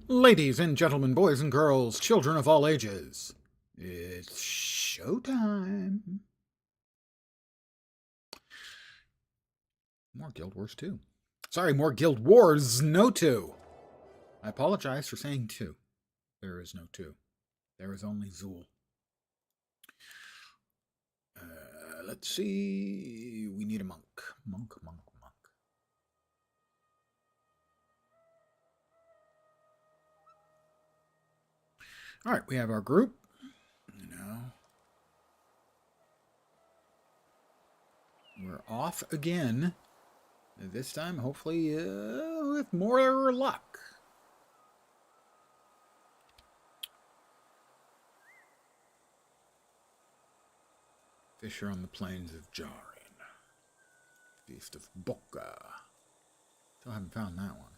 Ladies and gentlemen, boys and girls, children of all ages, it's showtime. More Guild Wars 2. Sorry, more Guild Wars, no 2. I apologize for saying 2. There is no 2. There is only Zool. Let's see. We need a monk. Monk. All right, we have our group. We're off again. This time, hopefully, with more luck. Fisher on the plains of Jarin. Feast of Boca. Still haven't found that one.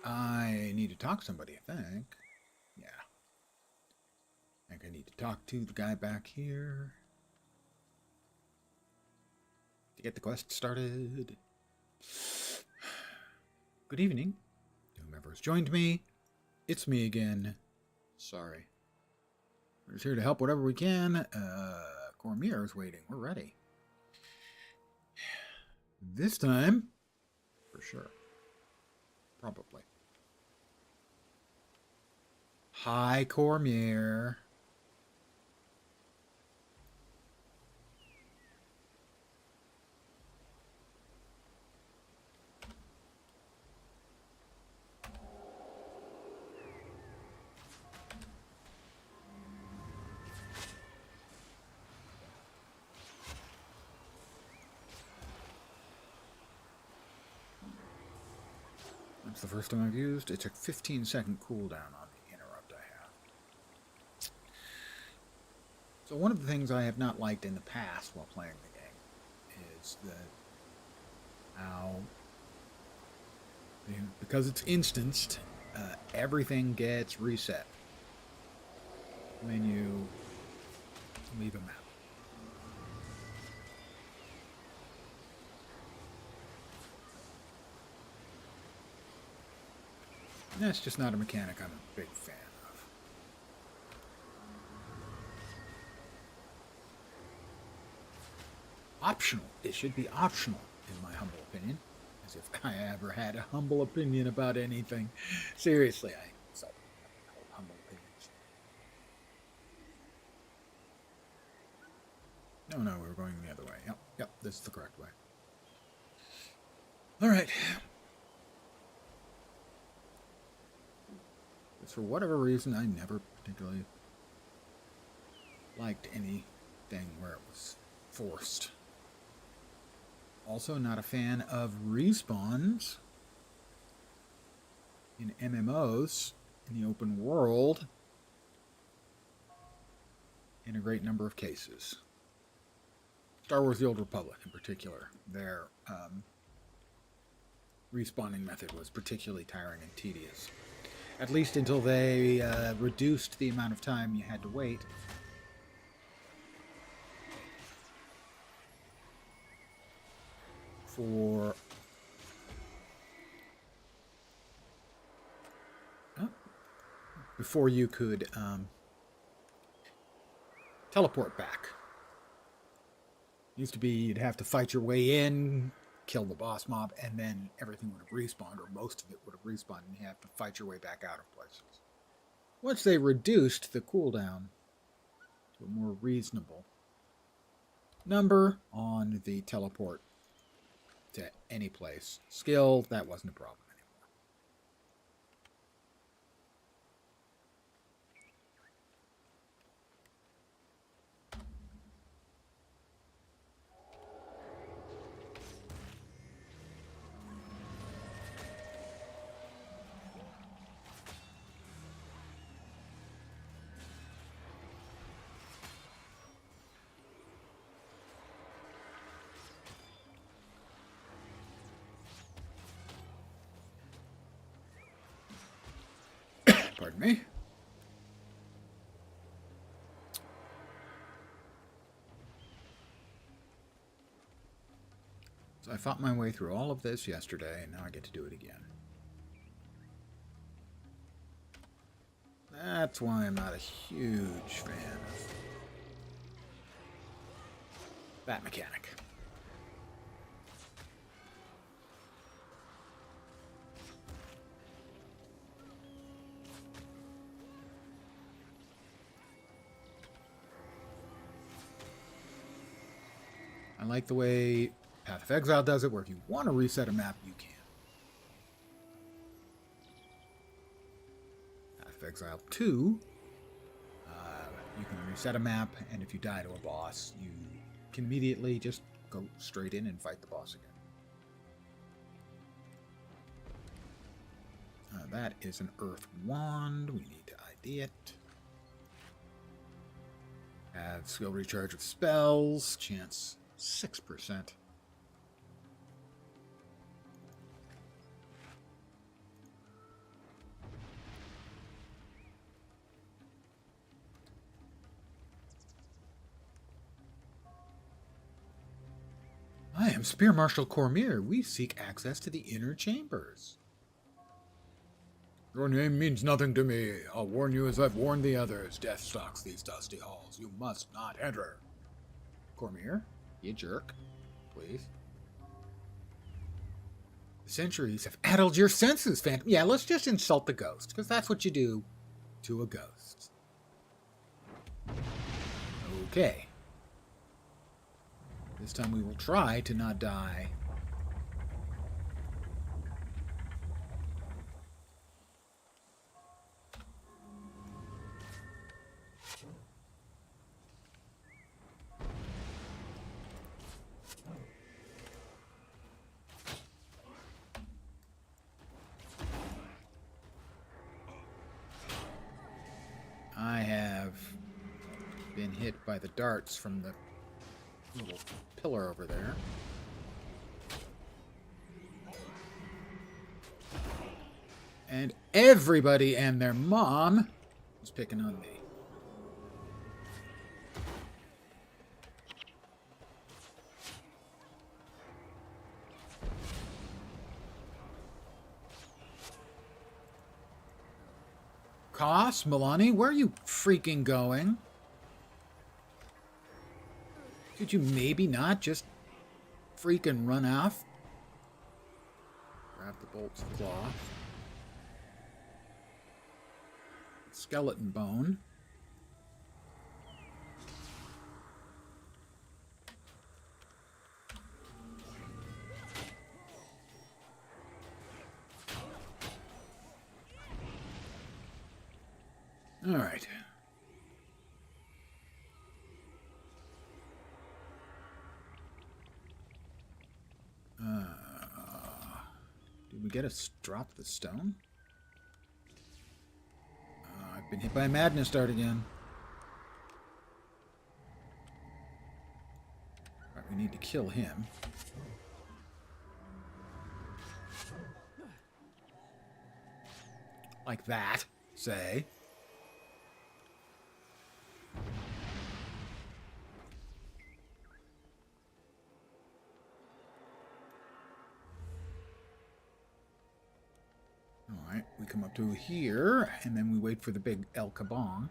I need to talk to somebody, I think. Yeah. I think I need to talk to the guy back here to get the quest started. Good evening, whomever has joined me. It's me again. Sorry. We're just here to help whatever we can. Cormier is waiting. We're ready. This time, for sure. Probably. Hi, Cormier. That's the first time I've used. It's a 15-second cooldown on the interrupt I have. So one of the things I have not liked in the past while playing the game is that how, because it's instanced, everything gets reset when you leave a map. That's just not a mechanic I'm a big fan of. Optional. It should be optional, in my humble opinion. As if I ever had a humble opinion about anything. Seriously, I seldom hold humble opinions. No, we were going the other way. Yep, this is the correct way. Alright. For whatever reason, I never particularly liked anything where it was forced. Also, not a fan of respawns in MMOs in the open world in a great number of cases. Star Wars The Old Republic, in particular, their respawning method was particularly tiring and tedious. At least until they reduced the amount of time you had to wait for before you could teleport back. It used to be you'd have to fight your way in, kill the boss mob, and then everything would have respawned, or most of it would have respawned, and you have to fight your way back out of places. Once they reduced the cooldown to a more reasonable number on the teleport to any place skill, that wasn't a problem anymore. Pardon me. So I fought my way through all of this yesterday, and now I get to do it again. That's why I'm not a huge fan of that mechanic. I like the way Path of Exile does it, where if you want to reset a map, you can. Path of Exile 2, you can reset a map, and if you die to a boss, you can immediately just go straight in and fight the boss again. That is an Earth Wand. We need to ID it. Add skill recharge of spells. Chance 6%. I am Spear Marshal Cormier. We seek access to the inner chambers. Your name means nothing to me. I'll warn you as I've warned the others. Death stalks these dusty halls. You must not enter. Cormier, you jerk. Please. The centuries have addled your senses, Phantom. Yeah, let's just insult the ghost, because that's what you do to a ghost. Okay. This time we will try to not die. I have been hit by the darts from the little pillar over there. And everybody and their mom is picking on me. Koss, Milani, where are you freaking going? Could you maybe not just freaking run off? Grab the bolts of cloth. Skeleton bone. All right. Did we get us drop the stone? I've been hit by a madness dart again. All right, we need to kill him. Like that, say. Alright, we come up to here, and then we wait for the big El Kabong.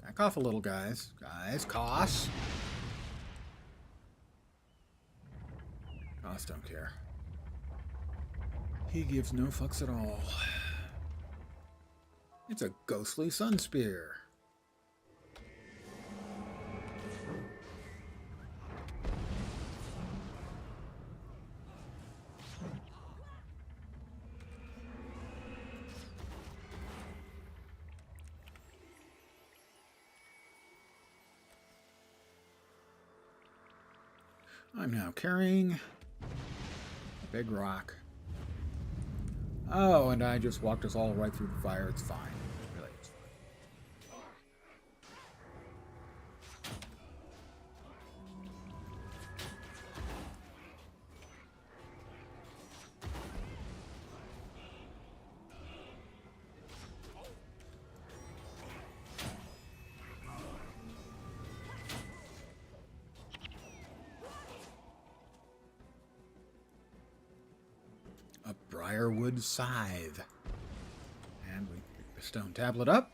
Back off a little, guys. Guys, Koss. Koss don't care. He gives no fucks at all. It's a ghostly sun spear. I'm now carrying a big rock. Oh, and I just walked us all right through the fire. It's fine. Really, it's fine. A briarwood scythe. And we pick the stone tablet up.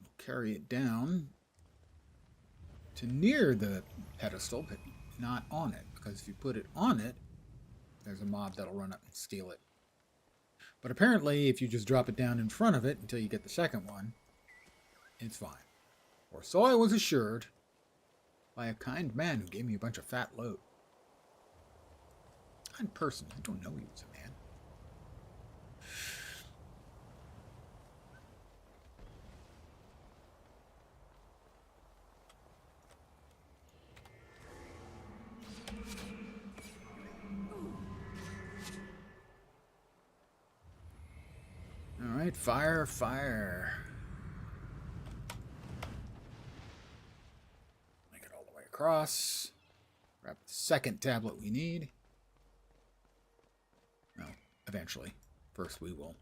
We'll carry it down to near the pedestal, but not on it, because if you put it on it, there's a mob that'll run up and steal it. But apparently, if you just drop it down in front of it until you get the second one, it's fine. Or so I was assured by a kind man who gave me a bunch of fat loot. Kind person. I don't know he was a man. All right, fire, fire. Make it all the way across. Grab the second tablet we need. No, eventually. First we will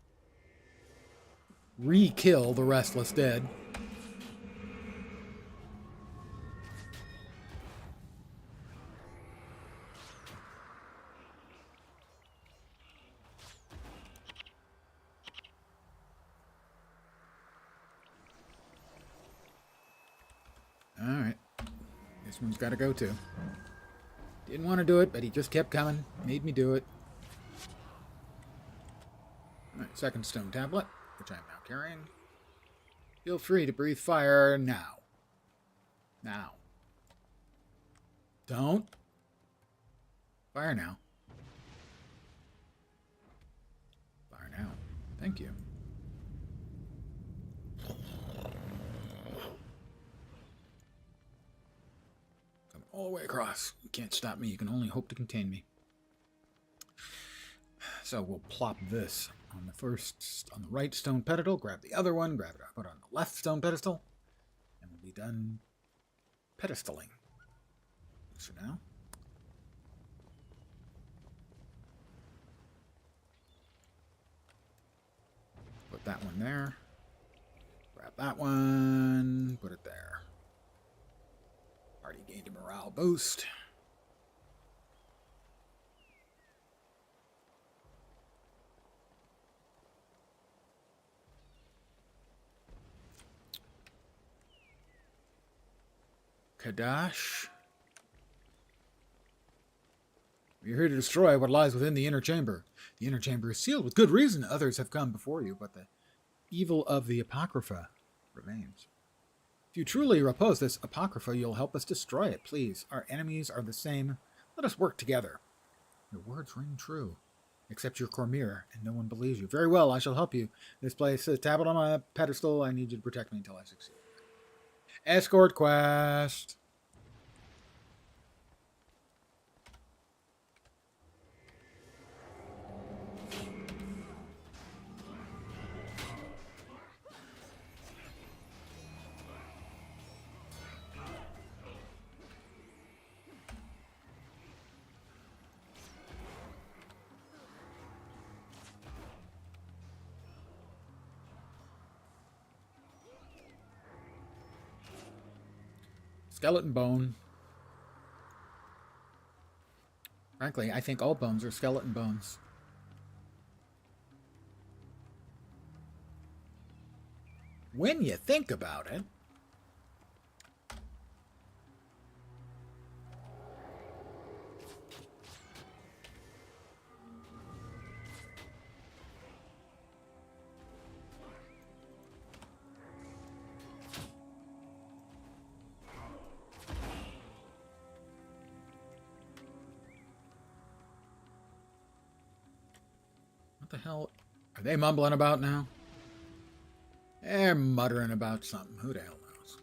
re-kill the restless dead. Alright. This one's got to go too. Didn't want to do it, but he just kept coming. Made me do it. Alright, second stone tablet, which I'm now carrying. Feel free to breathe fire now. Now. Don't. Fire now. Fire now. Thank you. All the way across. You can't stop me. You can only hope to contain me. So we'll plop this on the right stone pedestal. Grab the other one. Grab it up. Put it on the left stone pedestal. And we'll be done pedestaling. So now. Put that one there. Grab that one. Put it there. Already gained a morale boost. Kadash. We're here to destroy what lies within the inner chamber. The inner chamber is sealed with good reason. Others have come before you, but the evil of the Apocrypha remains. If you truly oppose this Apocrypha, you'll help us destroy it. Please, our enemies are the same. Let us work together. Your words ring true. Except you're Cormyr, and no one believes you. Very well, I shall help you. This place is a tablet on my pedestal. I need you to protect me until I succeed. Escort quest. Skeleton bone. Frankly, I think all bones are skeleton bones. When you think about it. What the hell are they mumbling about now? They're muttering about something. Who the hell knows?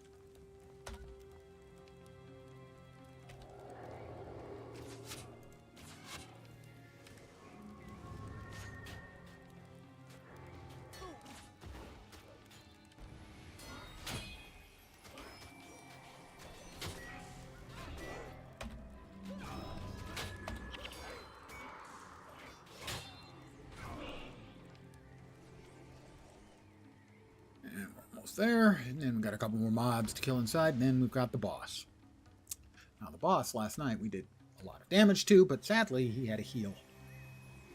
There, and then we got a couple more mobs to kill inside, and then we've got the boss. Now the boss last night we did a lot of damage to, but sadly he had a heal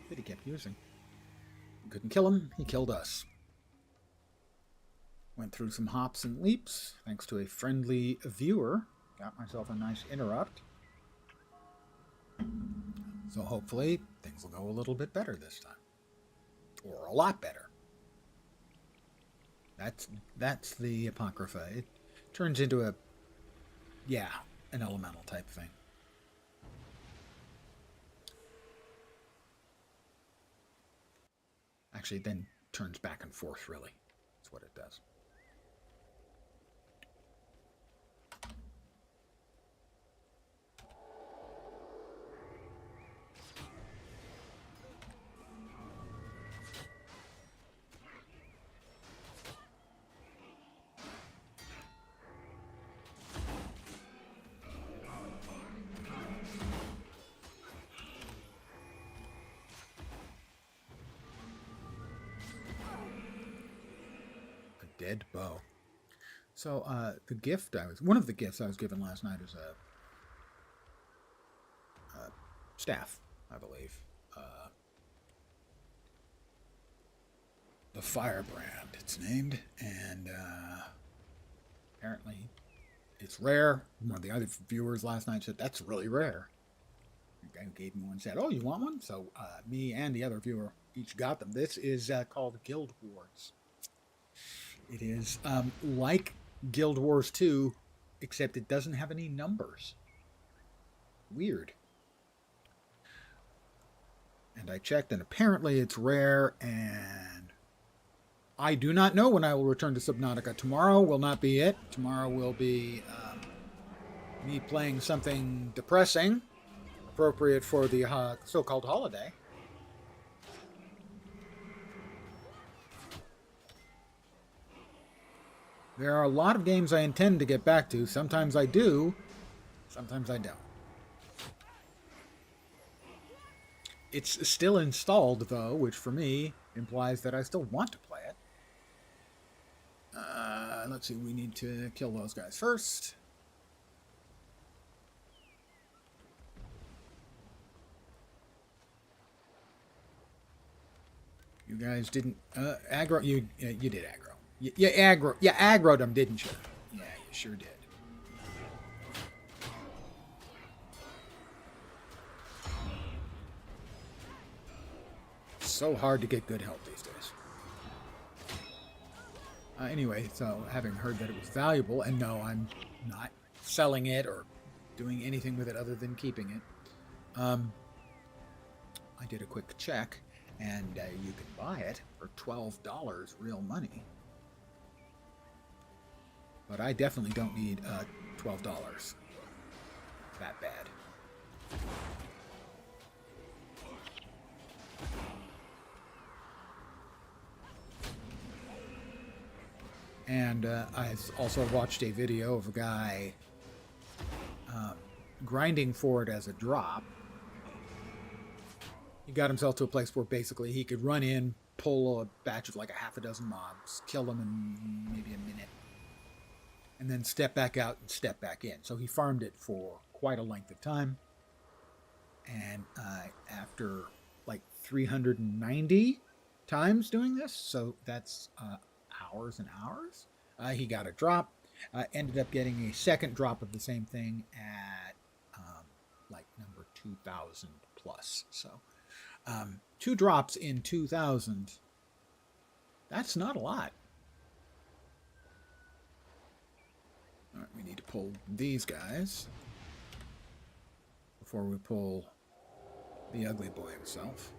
that he kept using. Couldn't kill him, he killed us. Went through some hops and leaps, thanks to a friendly viewer. Got myself a nice interrupt. So hopefully things will go a little bit better this time. Or a lot better. That's the Apocrypha. It turns into an elemental type thing. Actually, it then turns back and forth, really. That's what it does. Dead bow. So one of the gifts I was given last night is a staff, I believe. The Firebrand, it's named, and apparently it's rare. One of the other viewers last night said that's really rare. The guy who gave me one said, "Oh, you want one?" So me and the other viewer each got them. This is called Guild Wars. It is like Guild Wars 2, except it doesn't have any numbers. Weird. And I checked, and apparently it's rare, and I do not know when I will return to Subnautica. Tomorrow will not be it. Tomorrow will be me playing something depressing, appropriate for the so-called holiday. There are a lot of games I intend to get back to. Sometimes I do, sometimes I don't. It's still installed, though, which for me implies that I still want to play it. Let's see, we need to kill those guys first. You guys didn't aggro. You did aggro. You aggroed them, didn't you? Yeah, you sure did. So hard to get good help these days. Anyway, so having heard that it was valuable, and no, I'm not selling it or doing anything with it other than keeping it, I did a quick check, and you can buy it for $12 real money. But I definitely don't need $12 that bad. And I also watched a video of a guy grinding for it as a drop. He got himself to a place where basically he could run in, pull a batch of like a half a dozen mobs, kill them in maybe a minute, and then step back out and step back in. So he farmed it for quite a length of time. And after like 390 times doing this, so that's hours and hours, he got a drop. Ended up getting a second drop of the same thing at like number 2,000 plus. So 2 drops in 2,000, that's not a lot. All right, we need to pull these guys before we pull the ugly boy himself.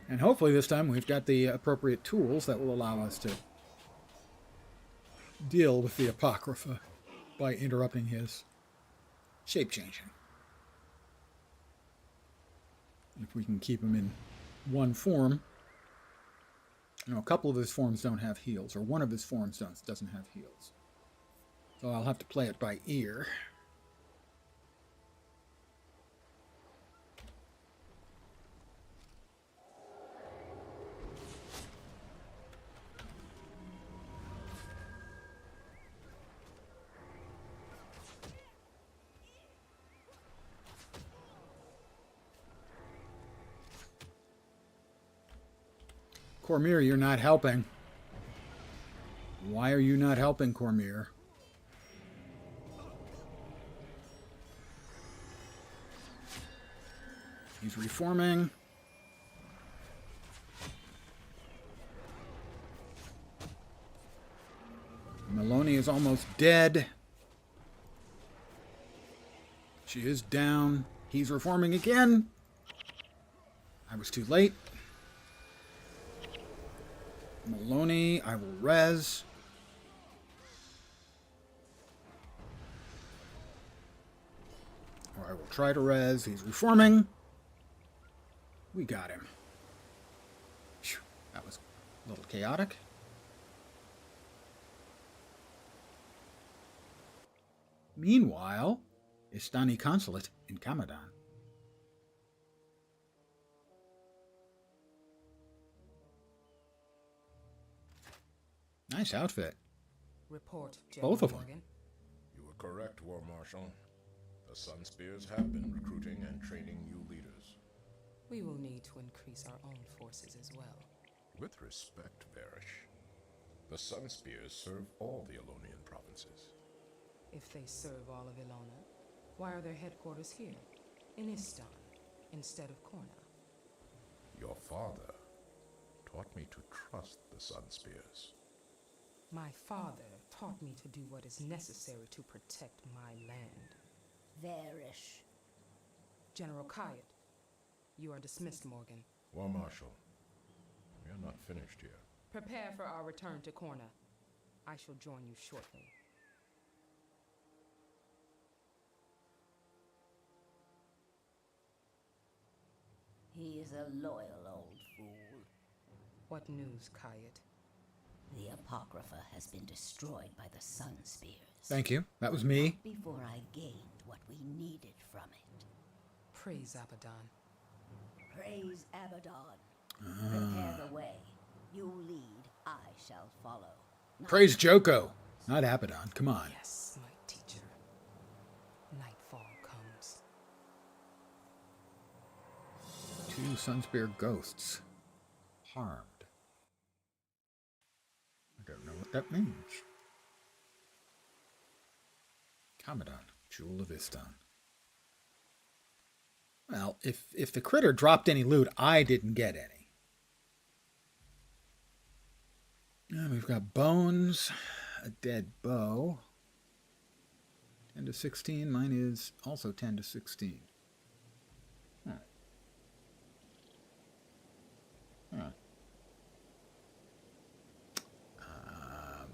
And hopefully this time we've got the appropriate tools that will allow us to deal with the Apocrypha by interrupting his shape-changing. If we can keep him in one form. You know, a couple of his forms don't have heals, or one of his forms doesn't have heals. So I'll have to play it by ear. Cormier, you're not helping. Why are you not helping, Cormier? He's reforming. Maloney is almost dead. She is down. He's reforming again. I was too late. Maloney, I will res. Or I will try to res. He's reforming. We got him. Whew, that was a little chaotic. Meanwhile, Istani Consulate in Kamadan. Nice outfit. Report, General Both of them. Morgan. You were correct, War Marshal. The Sun Spears have been recruiting and training new leaders. We will need to increase our own forces as well. With respect, Varish, the Sun Spears serve all the Elonian provinces. If they serve all of Ilona, why are their headquarters here, in Istan, instead of Korna? Your father taught me to trust the Sun Spears. My father taught me to do what is necessary to protect my land. Varish. General Kayat, you are dismissed, Morgan. War Marshal, we are not finished here. Prepare for our return to Korna. I shall join you shortly. He is a loyal old fool. What news, Kayat? The Apocrypha has been destroyed by the Sun Spears. Thank you. That was me. Before I gained what we needed from it. Praise Abaddon. Praise Abaddon. Prepare the way. You lead, I shall follow. Praise Joko, not Abaddon. Come on. Yes, my teacher. Nightfall comes. 2 Sunspear ghosts harmed. I don't know what that means. Kamadan, Jewel of Istan. Well, if the critter dropped any loot, I didn't get any. We've got bones, a dead bow. 10 to 16. Mine is also 10 to 16.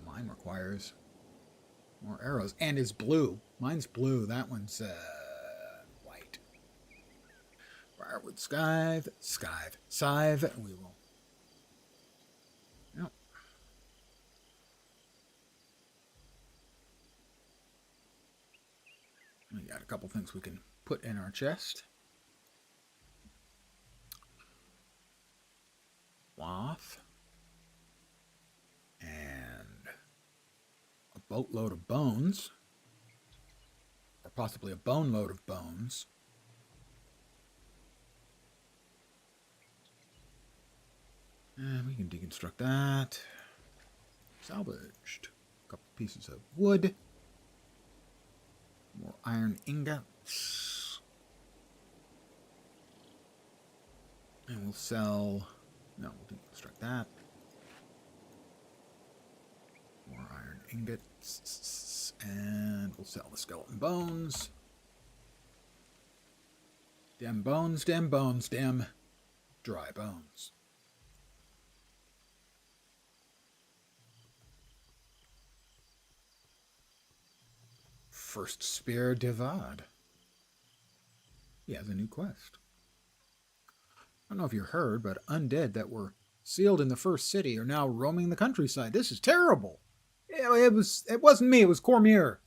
Mine requires more arrows and is blue. Mine's blue. That one's white. Briarwood scythe. We will. Yep. We got a couple things we can put in our chest. Cloth. And a boatload of bones. Or possibly a bone load of bones. And we can deconstruct that. Salvaged. A couple pieces of wood. More iron ingots. And we'll sell... No, we'll deconstruct that. More iron ingots. And we'll sell the skeleton bones. Dem bones, dem bones, dem dry bones. First Spear Divad. He has a new quest. I don't know if you heard, but undead that were sealed in the first city are now roaming the countryside. This is terrible. It wasn't me, it was Cormier.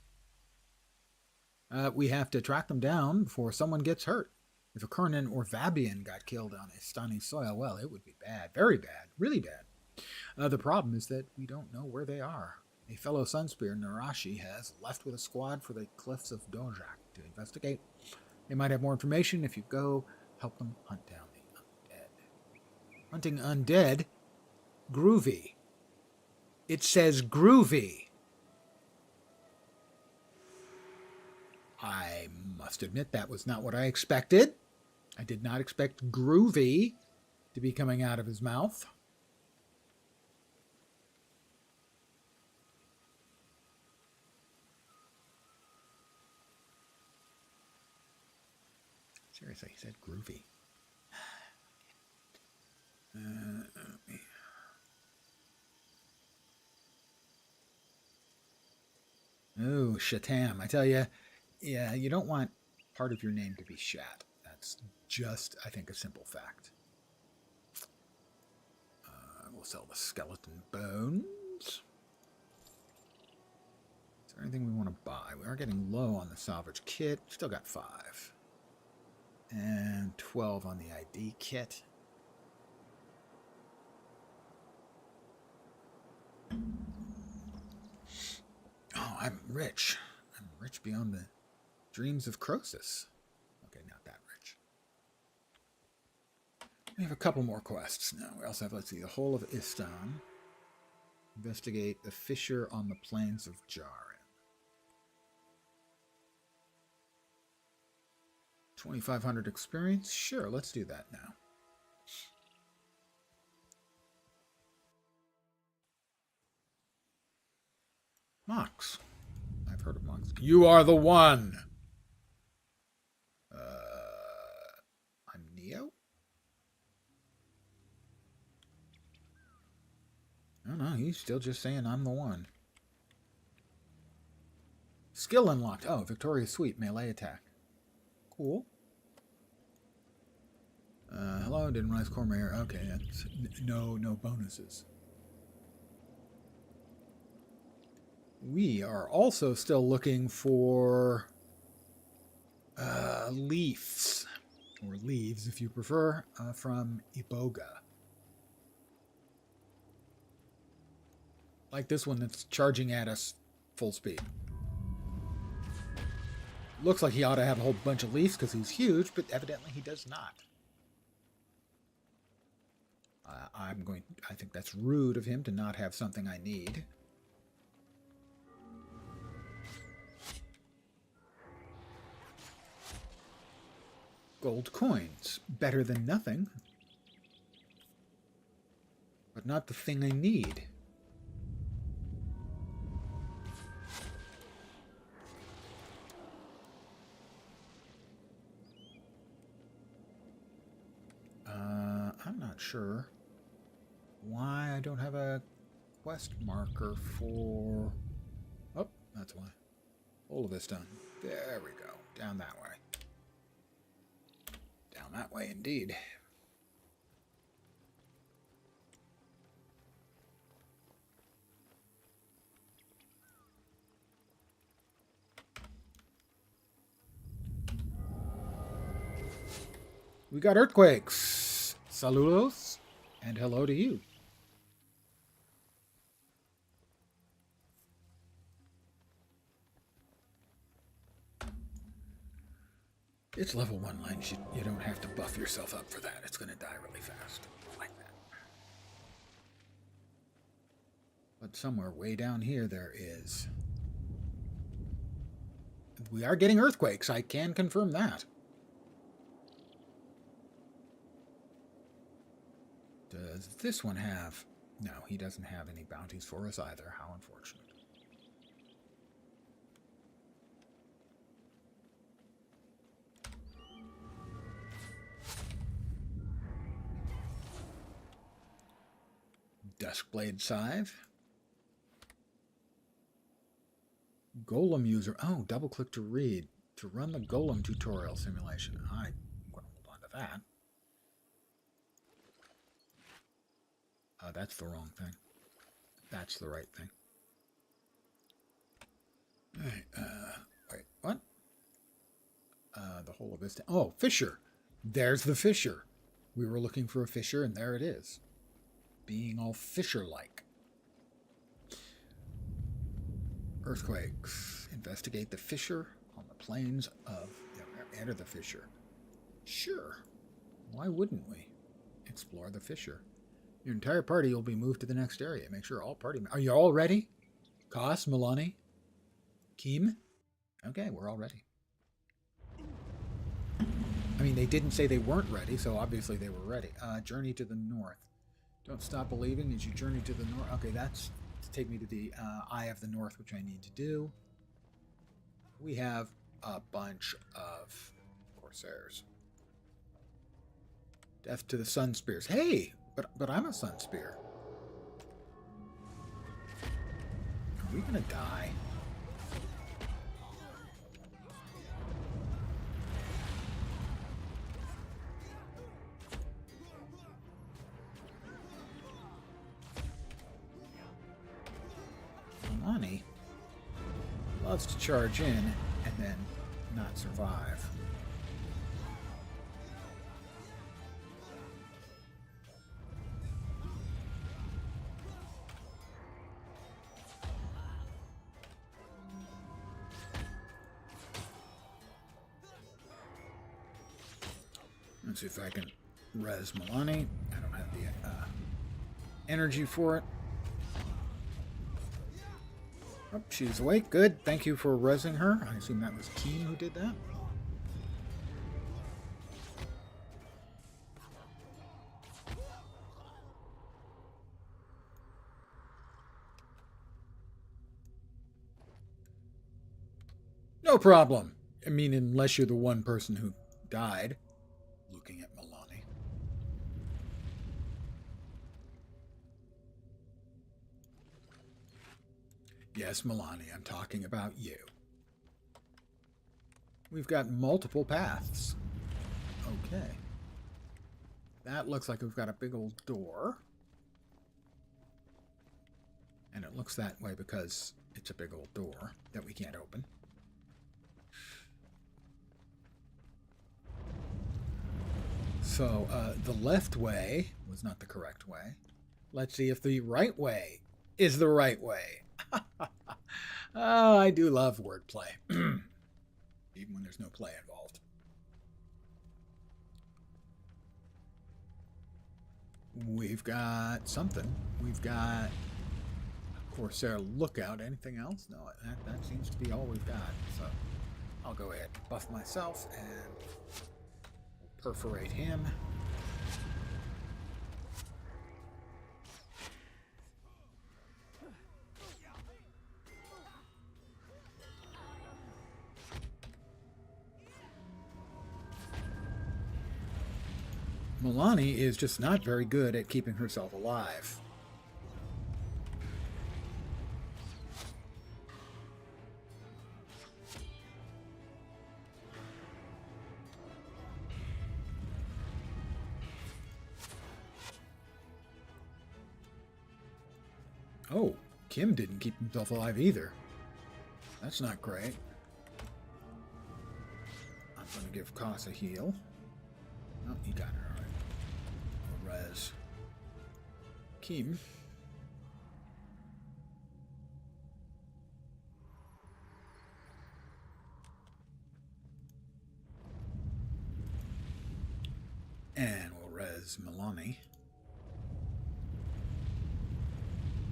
We have to track them down before someone gets hurt. If a Kernan or Vabian got killed on Istani soil, well, it would be bad. Very bad. Really bad. The problem is that we don't know where they are. A fellow Sunspear, Narashi, has left with a squad for the cliffs of Dojak to investigate. They might have more information if you go help them hunt down the undead. Hunting undead Groovy. It says groovy. I must admit that was not what I expected. I did not expect groovy to be coming out of his mouth. Seriously, he said groovy. Oh, Shatam. I tell you, yeah, you don't want part of your name to be Shat. That's just, I think, a simple fact. We'll sell the skeleton bones. Is there anything we want to buy? We are getting low on the salvage kit. Still got 5. And 12 on the ID kit. Oh, I'm rich. I'm rich beyond the dreams of Croesus. Okay, not that rich. We have a couple more quests now. We also have, let's see, the whole of Istan. Investigate the fissure on the plains of Jarin. 2,500 experience? Sure, let's do that now. Mox. I've heard of Mox. You are the one! I'm Neo? No, he's still just saying I'm the one. Skill unlocked. Oh, Victoria's Suite, melee attack. Cool. Hello, didn't realize Cormier. Okay, that's no bonuses. We are also still looking for leaves, or leaves if you prefer, from Iboga. Like this one that's charging at us full speed. Looks like he ought to have a whole bunch of leaves because he's huge, but evidently he does not. I think that's rude of him to not have something I need. Gold coins. Better than nothing. But not the thing I need. I'm not sure why I don't have a quest marker for... Oh, that's why. All of this done. There we go. Down that way. Down that way, indeed. We got earthquakes. Saludos, and hello to you. It's level 1 lens. You don't have to buff yourself up for that. It's going to die really fast. Like that. But somewhere way down here there is... We are getting earthquakes. I can confirm that. Does this one have... No, he doesn't have any bounties for us either. How unfortunate. Duskblade Scythe. Golem user. Oh, double click to read. To run the Golem tutorial simulation. I'm going to hold on to that. That's the wrong thing. That's the right thing. All right, wait, what? The whole of this... Oh, fissure. There's the fissure. We were looking for a fissure, and there it is. Being all fissure-like. Earthquakes. Investigate the fissure on the plains of... Enter the fissure. Sure. Why wouldn't we? Explore the fissure. Your entire party will be moved to the next area. Make sure all party... Are you all ready? Kos, Milani, Keem? Okay, we're all ready. I mean, they didn't say they weren't ready, so obviously they were ready. Journey to the north. Don't stop believing as you journey to the north. Okay, that's to take me to the Eye of the North, which I need to do. We have a bunch of Corsairs. Death to the Sun Spears. Hey, but I'm a Sun Spear. Are we gonna die? Milani loves to charge in and then not survive. Let's see if I can res Milani. I don't have the energy for it. Oh, she's awake. Good. Thank you for resing her. I assume that was Keen who did that. No problem. I mean, unless you're the one person who died. Looking at Milani. Yes, Milani, I'm talking about you. We've got multiple paths. Okay. That looks like we've got a big old door. And it looks that way because it's a big old door that we can't open. So, the left way was not the correct way. Let's see if the right way is the right way. Oh, I do love wordplay. Even when there's no play involved. We've got something. We've got Corsair Lookout. Anything else? No, that seems to be all we've got. So, I'll go ahead and buff myself and perforate him. Milani is just not very good at keeping herself alive. Oh, Kim didn't keep himself alive either. That's not great. I'm going to give Kos a heal. Oh, he got her. All right. We'll res Kim. And we'll res Milani,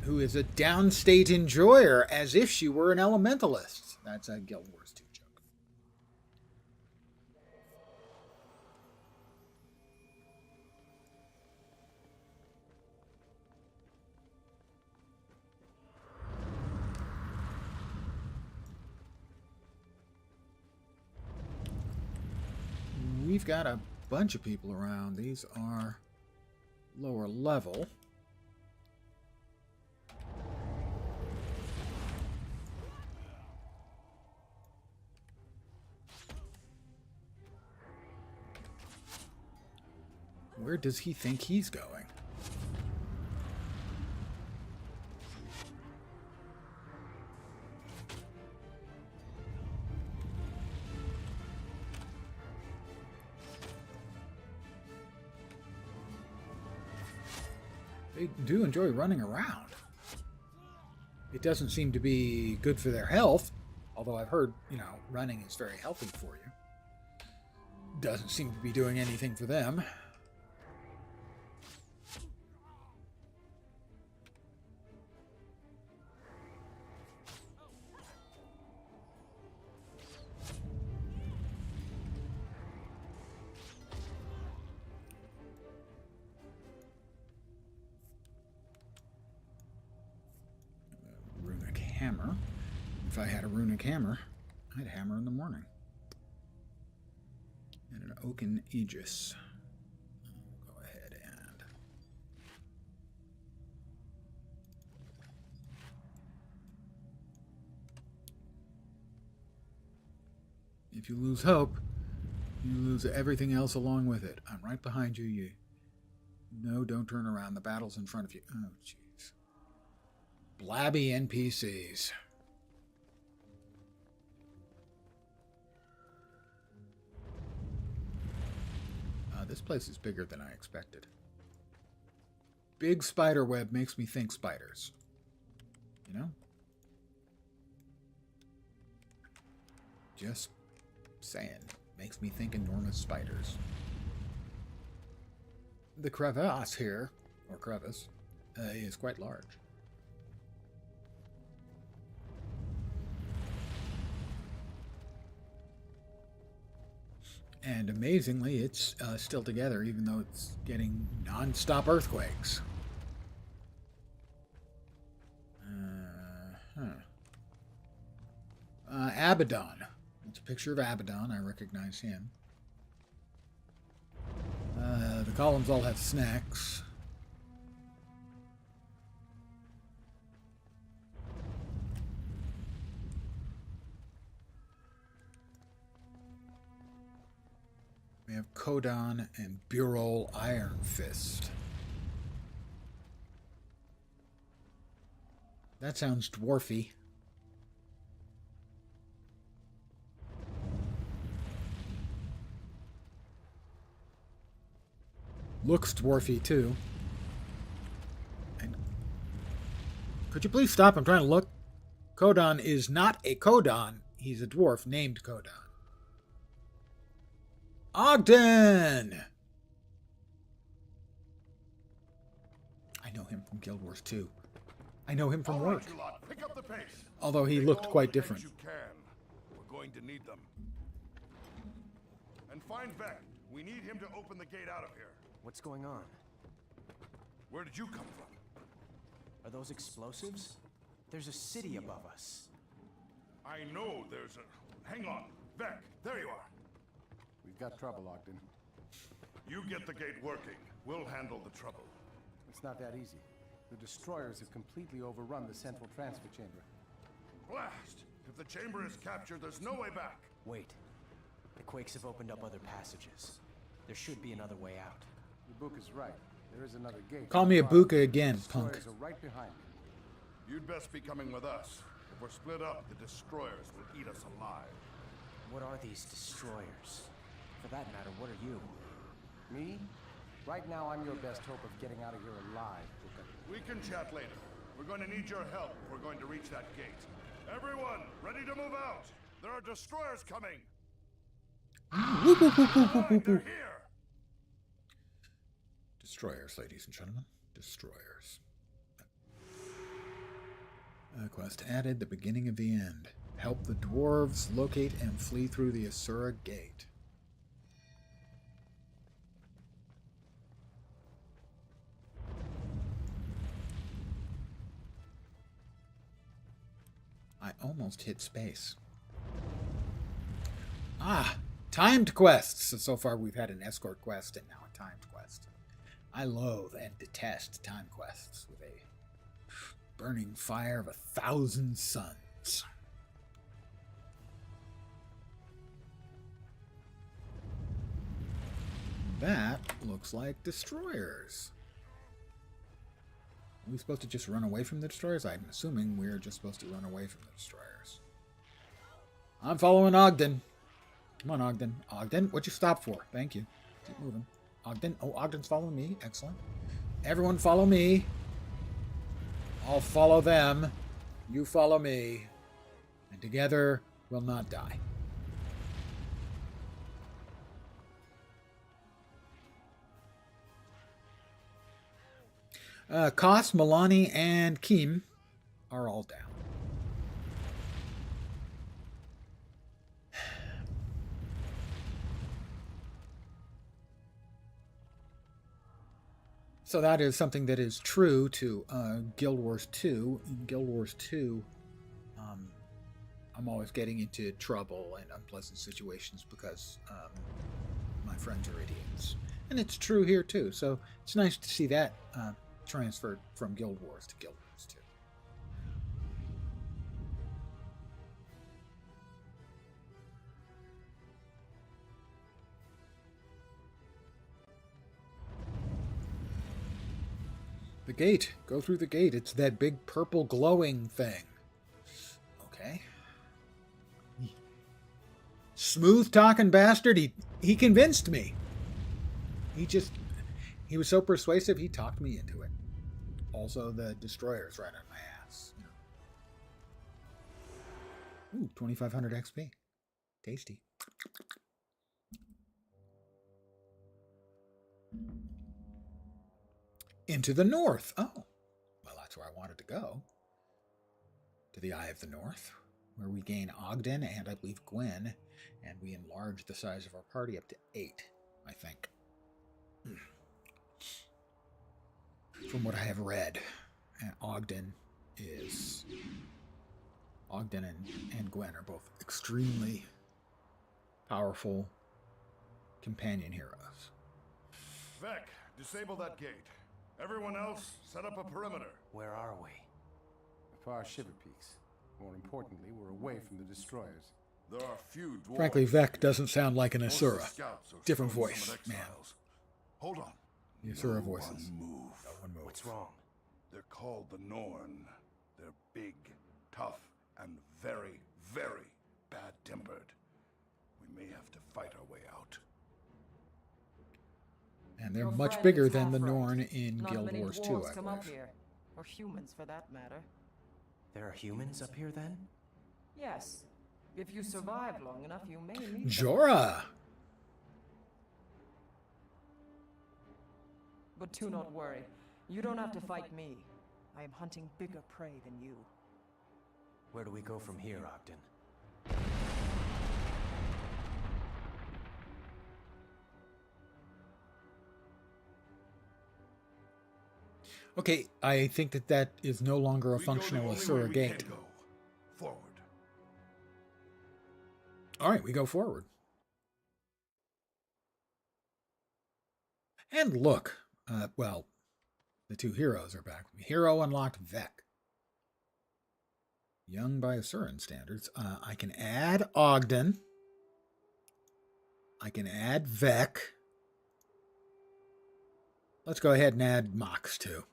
who is a downstate enjoyer, as if she were an elementalist. That's a Guild Wars 2 joke. We've got a bunch of people around. These are lower level. Where does he think he's going? They do enjoy running around. It doesn't seem to be good for their health, although I've heard, running is very healthy for you. Doesn't seem to be doing anything for them. hammer. If I had a runic hammer, I'd hammer in the morning. And an oaken aegis. I'll go ahead and... If you lose hope, you lose everything else along with it. I'm right behind you. No, don't turn around. The battle's in front of you. Oh, jeez. Blabby NPCs. This place is bigger than I expected. Big spider web makes me think spiders. You know? Just saying. Makes me think enormous spiders. The crevasse here, or crevice, is quite large. And amazingly, it's still together, even though it's getting non-stop earthquakes. Abaddon. It's a picture of Abaddon. I recognize him. The columns all have snacks. We have Kodon and Burol Iron Fist. That sounds dwarfy. Looks dwarfy too. And could you please stop? I'm trying to look. Kodon is not a Kodon. He's a dwarf named Kodon. Ogden! I know him from Guild Wars 2. I know him from work. Pick up the pace. Although he looked quite different. You can. We're going to need them. And find Vec. We need him to open the gate out of here. What's going on? Where did you come from? Are those explosives? There's a city above us. I know there's a... Hang on. Vec, there you are. We've got trouble, Ogden. You get the gate working. We'll handle the trouble. It's not that easy. The destroyers have completely overrun the central transfer chamber. Blast! If the chamber is captured, there's no way back. Wait. The quakes have opened up other passages. There should be another way out. The book is right. There is another gate. Call me a buka again, The punk. destroyers are right behind you. You'd best be coming with us. If we're split up, the destroyers will eat us alive. What are these destroyers? For that matter, what are you? Me? Right now, I'm your best hope of getting out of here alive, Buka. We can chat later. We're going to need your help if we're going to reach that gate. Everyone, ready to move out! There are destroyers coming! Right, they're here! Destroyers, ladies and gentlemen. Destroyers. Quest added, the beginning of the end. Help the dwarves locate and flee through the Asura Gate. I almost hit space. Ah, timed quests. So far we've had an escort quest and now a timed quest. I loathe and detest time quests with a burning fire of 1,000 suns. That looks like destroyers. Are we supposed to just run away from the destroyers? I'm assuming we're just supposed to run away from the destroyers. I'm following Ogden. Come on, Ogden. Ogden, what'd you stop for? Thank you. Keep moving. Ogden. Oh, Ogden's following me. Excellent. Everyone follow me. I'll follow them. You follow me. And together, we'll not die. Kos, Milani, and Keem are all down. So that is something that is true to Guild Wars 2. In Guild Wars 2, I'm always getting into trouble and unpleasant situations because my friends are idiots. And it's true here too. So it's nice to see that transferred from Guild Wars to Guild Wars too. The gate. Go through the gate. It's that big purple glowing thing. Okay. Smooth talking bastard. He convinced me. He was so persuasive, he talked me into it. Also, the destroyer's right on my ass. Ooh, 2,500 XP. Tasty. Into the north. Oh, well, that's where I wanted to go. To the Eye of the North, where we gain Ogden and I believe Gwen, and we enlarge the size of our party up to 8, I think. From what I have read, Ogden and Gwen are both extremely powerful companion heroes. Vec, disable that gate. Everyone else, set up a perimeter. Where are we? The far shiver peaks. More importantly, we're away from the destroyers. There are few dwarves. Frankly, Vec doesn't sound like an Most of the Asura. scouts are Different still in voice, some man. exiles. Hold on. The Asura No voices. one move. No one moves. What's wrong? They're called the Norn. They're big, tough, and very, very bad-tempered. We may have to fight our way out. And they're Your much friend bigger is than the half right. Norn in Not Guild many Wars 2, dwarves I come up believe. here, or humans for that matter. There are humans up here then? Yes, if you survive long enough, you may meet them. Jorah! But do not worry, you don't have to fight me. I am hunting bigger prey than you. Where do we go from here, Ogden? Okay, I think that is no longer a We go the functional only way Asura we gate. can go. Forward. All right, we go forward. And look, well, the two heroes are back. Hero unlocked Vec. Young by Asuran standards. I can add Ogden. I can add Vec. Let's go ahead and add Mox too.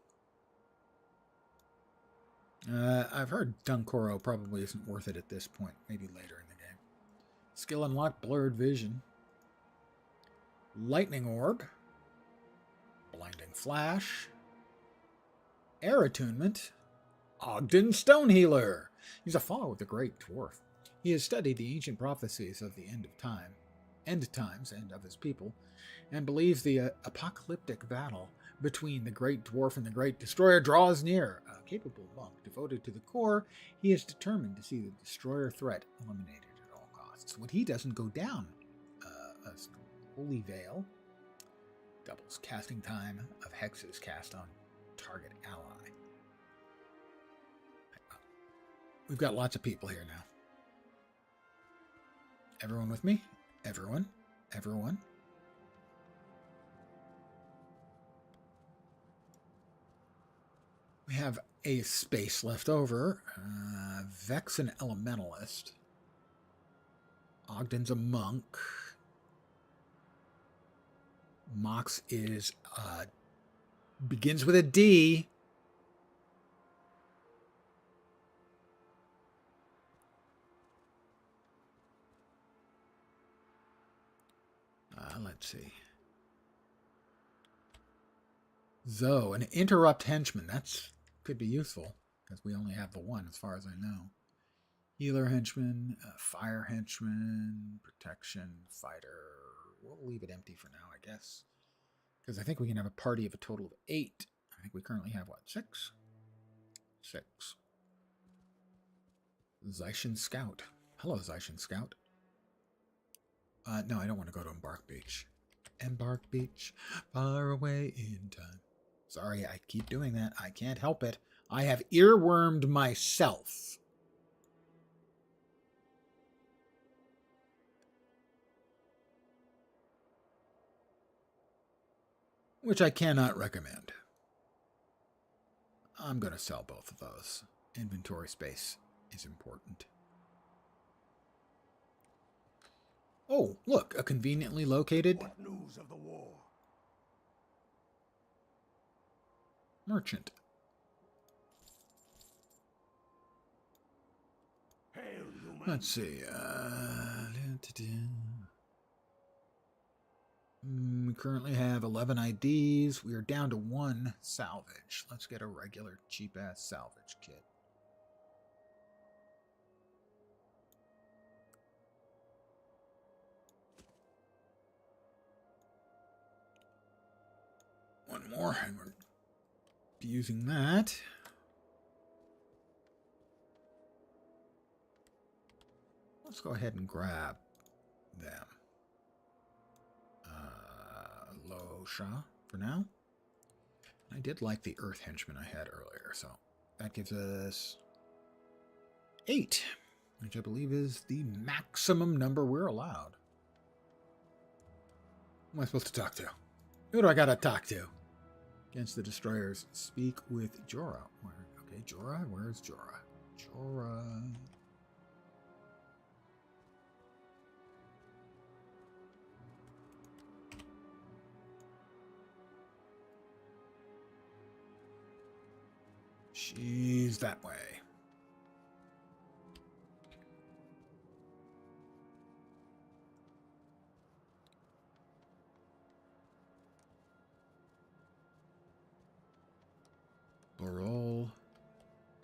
I've heard Dunkoro probably isn't worth it at this point. Maybe later in the game. Skill unlocked, blurred vision. Lightning orb. Blinding flash. Air attunement. Ogden Stone Healer. He's a follower of the Great Dwarf. He has studied the ancient prophecies of the end times, and of his people, and believes the apocalyptic battle between the Great Dwarf and the Great Destroyer draws near. A capable monk devoted to the core, he is determined to see the Destroyer threat eliminated at all costs. When he doesn't go down, a Holy Veil doubles casting time of hexes cast on target ally. We've got lots of people here now. Everyone with me? Everyone? Everyone? We have a space left over. Vex an elementalist. Ogden's a monk. Mox is begins with a D. Let's see. Zoe, an interrupt henchman. That's could be useful because we only have the one as far as I know. Healer henchman, fire henchman, protection, fighter. We'll leave it empty for now, I guess. Because I think we can have a party of a total of 8. I think we currently have, what, 6? 6. Zaishin Scout. Hello, Zaishin Scout. No, I don't want to go to Embark Beach. Embark Beach, far away in time. Sorry, I keep doing that. I can't help it. I have earwormed myself. which I cannot recommend. I'm going to sell both of those. Inventory space is important. Oh, look, a conveniently located What news of the war? merchant. Hail, human. Let's see. We currently have 11 IDs. We are down to 1 salvage. Let's get a regular cheap-ass salvage kit. One more, and we're using that. Let's go ahead and grab them. Losha for now. I did like the Earth Henchman I had earlier, so that gives us 8, which I believe is the maximum number we're allowed. Who am I supposed to talk to? Who do I gotta talk to? Against the destroyers, speak with Jorah. Okay, Jorah? Where's Jorah? Jorah. She's that way. Barol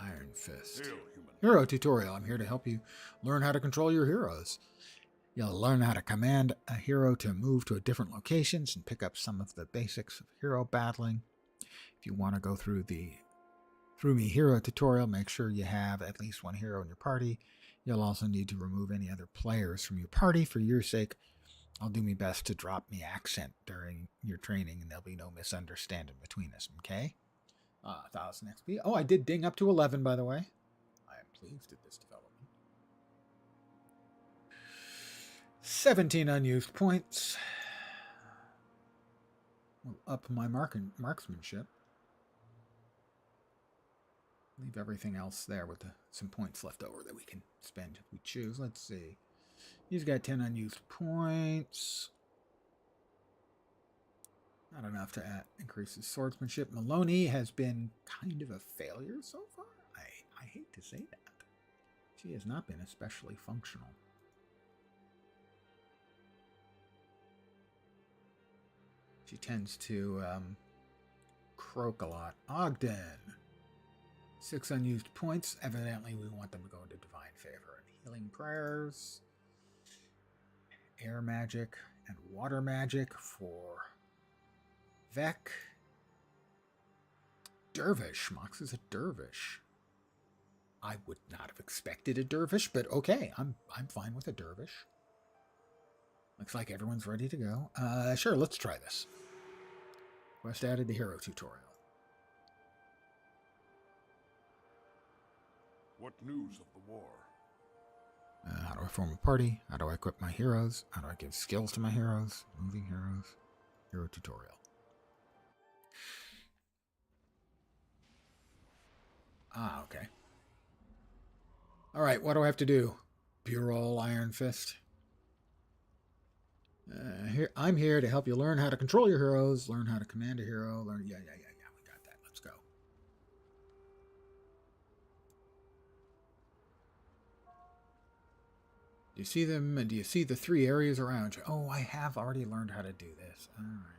Iron Fist. Hail, human. Hero tutorial. I'm here to help you learn how to control your heroes. You'll learn how to command a hero to move to different locations and pick up some of the basics of hero battling. If you want to go through the me hero tutorial, make sure you have at least 1 hero in your party. You'll also need to remove any other players from your party. For your sake, I'll do my best to drop me accent during your training, and there'll be no misunderstanding between us, okay? 1,000 XP. Oh, I did ding up to 11, by the way. I am pleased at this development. 17 unused points. Will up my marksmanship. Leave everything else there with some points left over that we can spend if we choose. Let's see. He's got 10 unused points. Not enough to increase his swordsmanship. Maloney has been kind of a failure so far. I hate to say that. She has not been especially functional. She tends to croak a lot. Ogden. 6 unused points. Evidently, we want them to go into divine favor. And healing prayers, air magic, and water magic for Vec. Dervish. Mox is a dervish. I would not have expected a dervish, but okay, I'm fine with a dervish. Looks like everyone's ready to go. Sure, let's try this. Quest added the hero tutorial. What news of the war? How do I form a party? How do I equip my heroes? How do I give skills to my heroes? Moving heroes. Hero tutorial. Okay. Alright, what do I have to do? Bureau Iron Fist. I'm here to help you learn how to control your heroes, learn how to command a hero, learn... Yeah, we got that. Let's go. Do you see them? Do you see the 3 areas around you? Oh, I have already learned how to do this. Alright.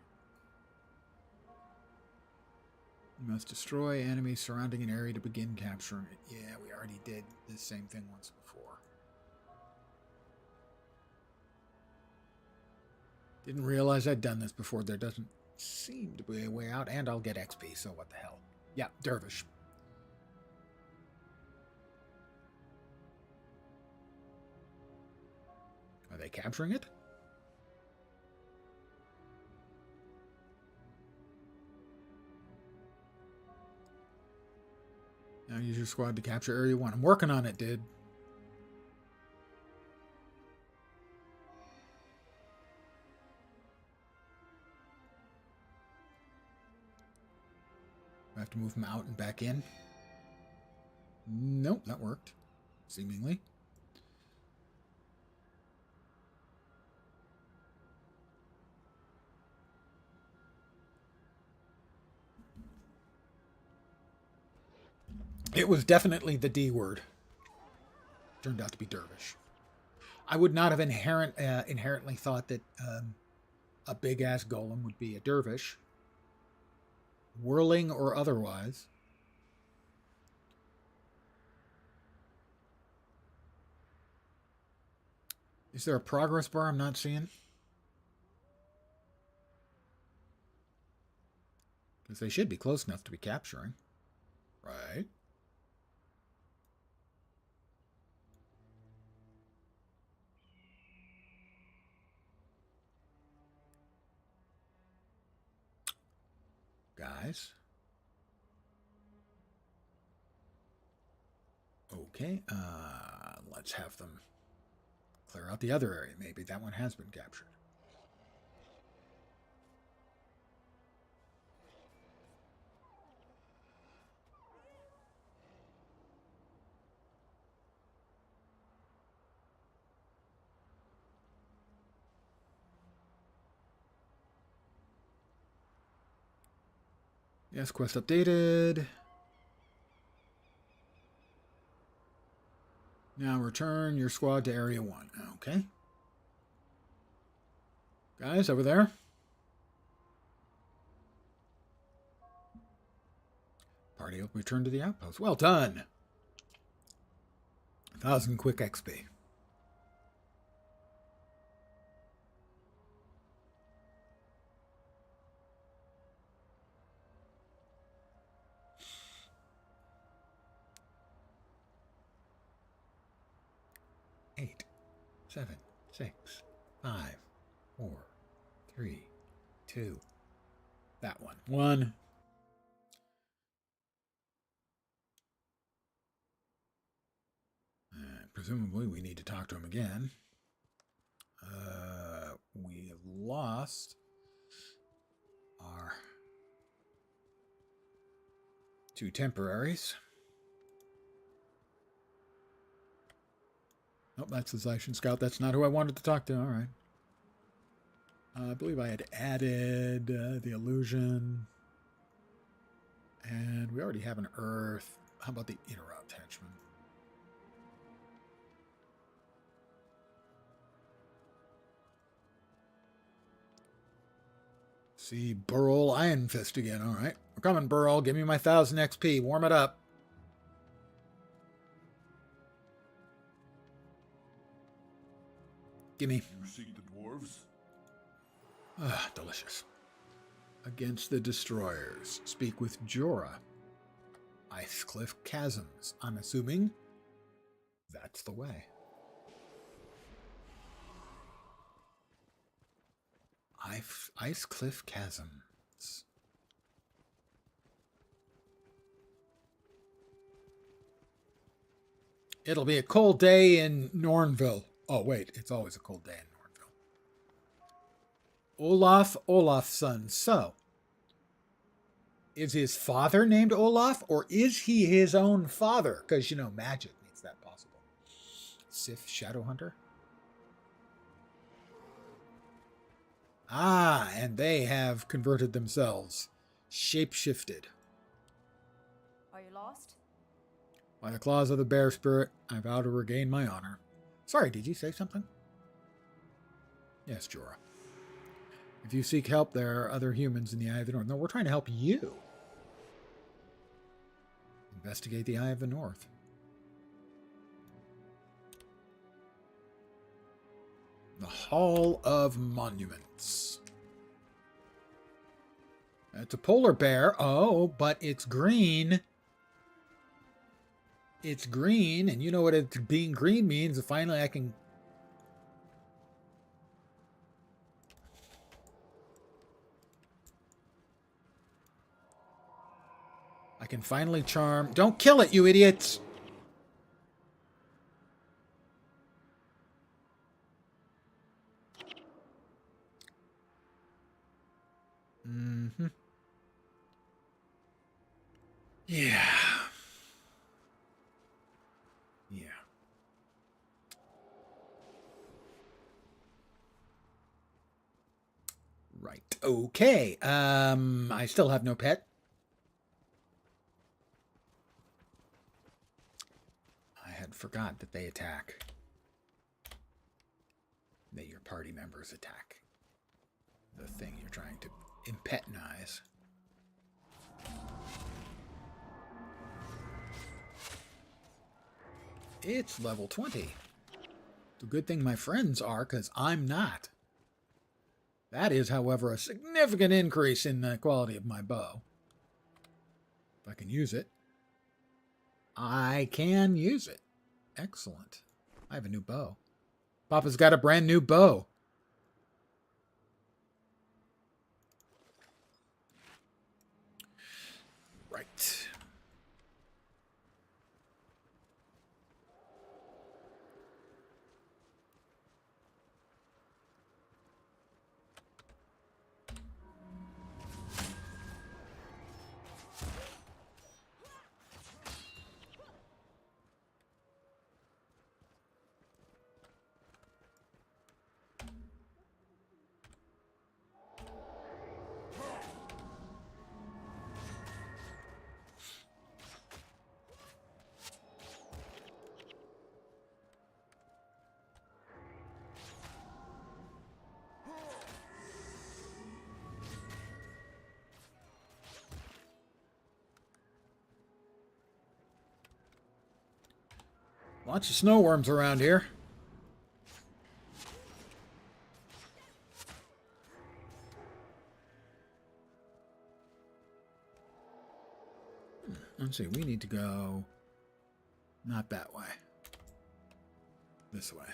You must destroy enemies surrounding an area to begin capturing it. Yeah, we already did the same thing once before. Didn't realize I'd done this before. There doesn't seem to be a way out, and I'll get XP, so what the hell. Yeah, Dervish. Are they capturing it? Now use your squad to capture Area 1. I'm working on it, dude. have to move him out and back in? Nope, that worked. Seemingly. It was definitely the D word. Turned out to be dervish. I would not have inherently thought that a big-ass golem would be a dervish. Whirling or otherwise. Is there a progress bar I'm not seeing? Because they should be close enough to be capturing. Right? Guys. Okay, let's have them clear out the other area. Maybe that one has been captured. Yes, quest updated. Now return your squad to Area 1. Okay. Guys, over there. Party will return to the outpost. Well done. 1,000 quick XP. Eight, 7, 6, 5, 4, 3, 2. That one. 1. Presumably we need to talk to him again. We have lost our 2 temporaries. Nope, that's the Zaishan Scout. That's not who I wanted to talk to. All right. I believe I had added the illusion. And we already have an Earth. How about the interrupt henchman? See Burl Iron Fist again. All right. We're coming, Burl. Give me my 1,000 XP. Warm it up. Gimme. You seek the dwarves? Ah, delicious. Against the destroyers. Speak with Jorah. Ice Cliff Chasms. I'm assuming that's the way. Ice Cliff Chasms. It'll be a cold day in Nornville. Oh, wait. It's always a cold day in Nornville. Olaf's son. So, is his father named Olaf, or is he his own father? Because, you know, magic makes that possible. Sith Shadowhunter? Ah, and they have converted themselves. Shape-shifted. Are you lost? By the claws of the bear spirit, I vow to regain my honor. Sorry, did you say something? Yes, Jorah. If you seek help, there are other humans in the Eye of the North. No, we're trying to help you. Investigate the Eye of the North. The Hall of Monuments. It's a polar bear. Oh, but it's green. It's green, and you know what it being green means. Finally, I can... finally charm... Don't kill it, you idiots! Mm-hmm. Yeah. Yeah. Right. Okay. I still have no pet. I had forgot that they attack. That your party members attack. The thing you're trying to impetinize. It's level 20. It's a good thing my friends are, because I'm not. That is, however, a significant increase in the quality of my bow. If I can use it. I can use it. Excellent. I have a new bow. Papa's got a brand new bow. Right. Lots of snow worms around here. Let's see, we need to go not that way. This way.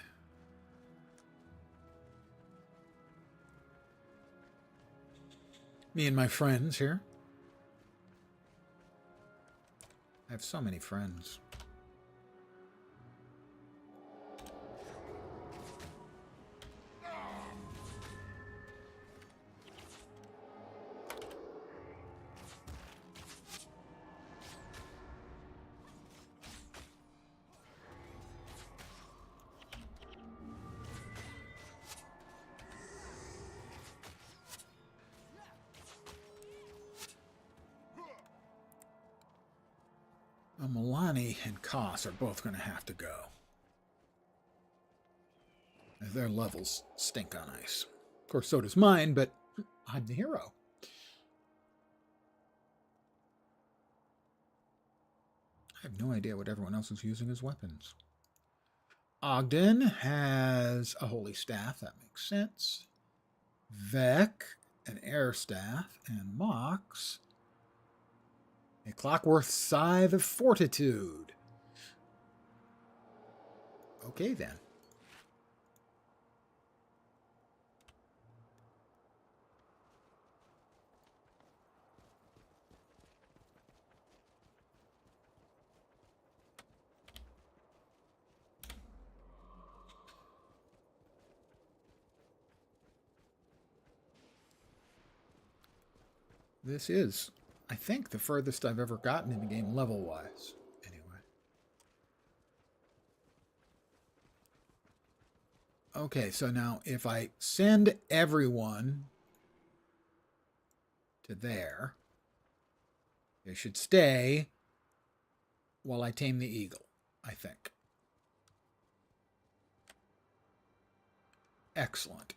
Me and my friends here. I have so many friends. Milani and Koss are both going to have to go. Their levels stink on ice. Of course, so does mine, but I'm the hero. I have no idea what everyone else is using as weapons. Ogden has a holy staff. That makes sense. Vec, an air staff. And Mox, a Clockworth Scythe of Fortitude. Okay, then. This is, I think, the furthest I've ever gotten in the game level-wise. Anyway. Okay, so now if I send everyone to there, they should stay while I tame the eagle, I think. Excellent.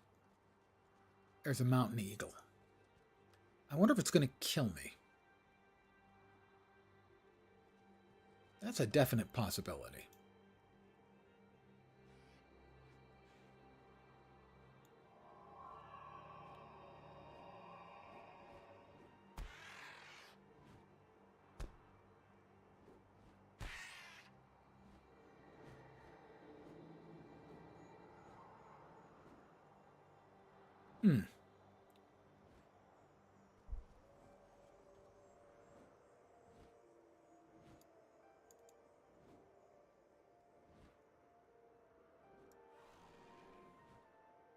There's a mountain eagle. I wonder if it's going to kill me. That's a definite possibility.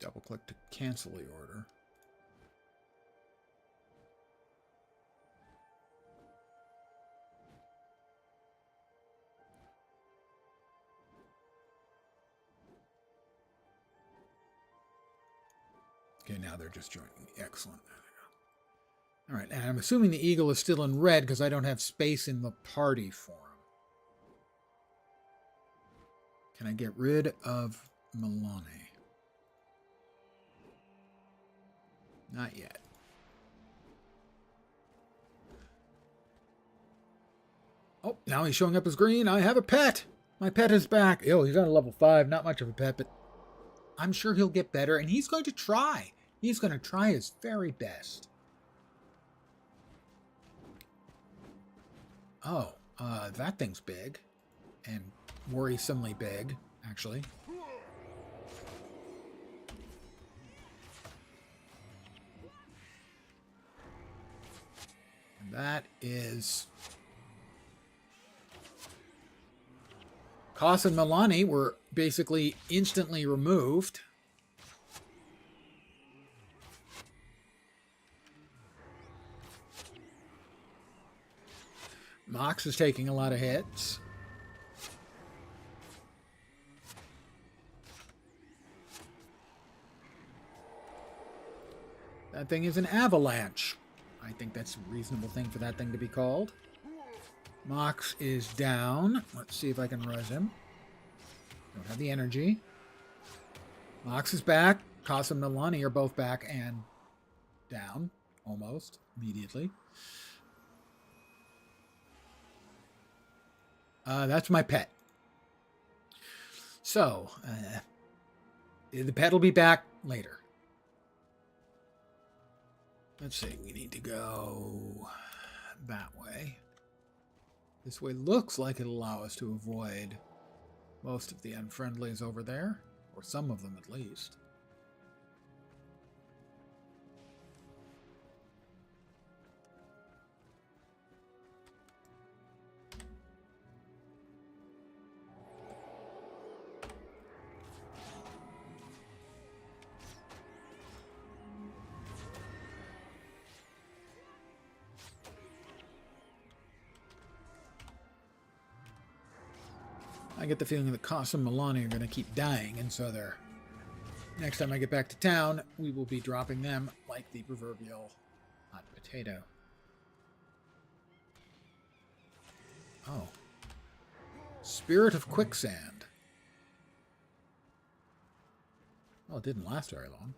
Double click to cancel the order. Okay, now they're just joining me. Excellent. All right, and I'm assuming the eagle is still in red because I don't have space in the party for him. Can I get rid of Milani? Not yet. Oh, now he's showing up as green. I have a pet. My pet is back. Oh, he's on a level 5. Not much of a pet, but I'm sure he'll get better, and he's going to try. He's going to try his very best. Oh, that thing's big. And worrisomely big, actually. And that is... Koss and Milani were basically instantly removed. Mox is taking a lot of hits. That thing is an avalanche. I think that's a reasonable thing for that thing to be called. Mox is down. Let's see if I can res him. Don't have the energy. Mox is back. Koss and Milani are both back and down. Almost. Immediately. That's my pet. So, the pet will be back later. Let's see. We need to go that way. This way looks like it'll allow us to avoid most of the unfriendlies over there, or some of them at least. I get the feeling that Koss and Milani are going to keep dying, and so they're... Next time I get back to town, we will be dropping them like the proverbial hot potato. Oh. Spirit of Quicksand. Well, it didn't last very long.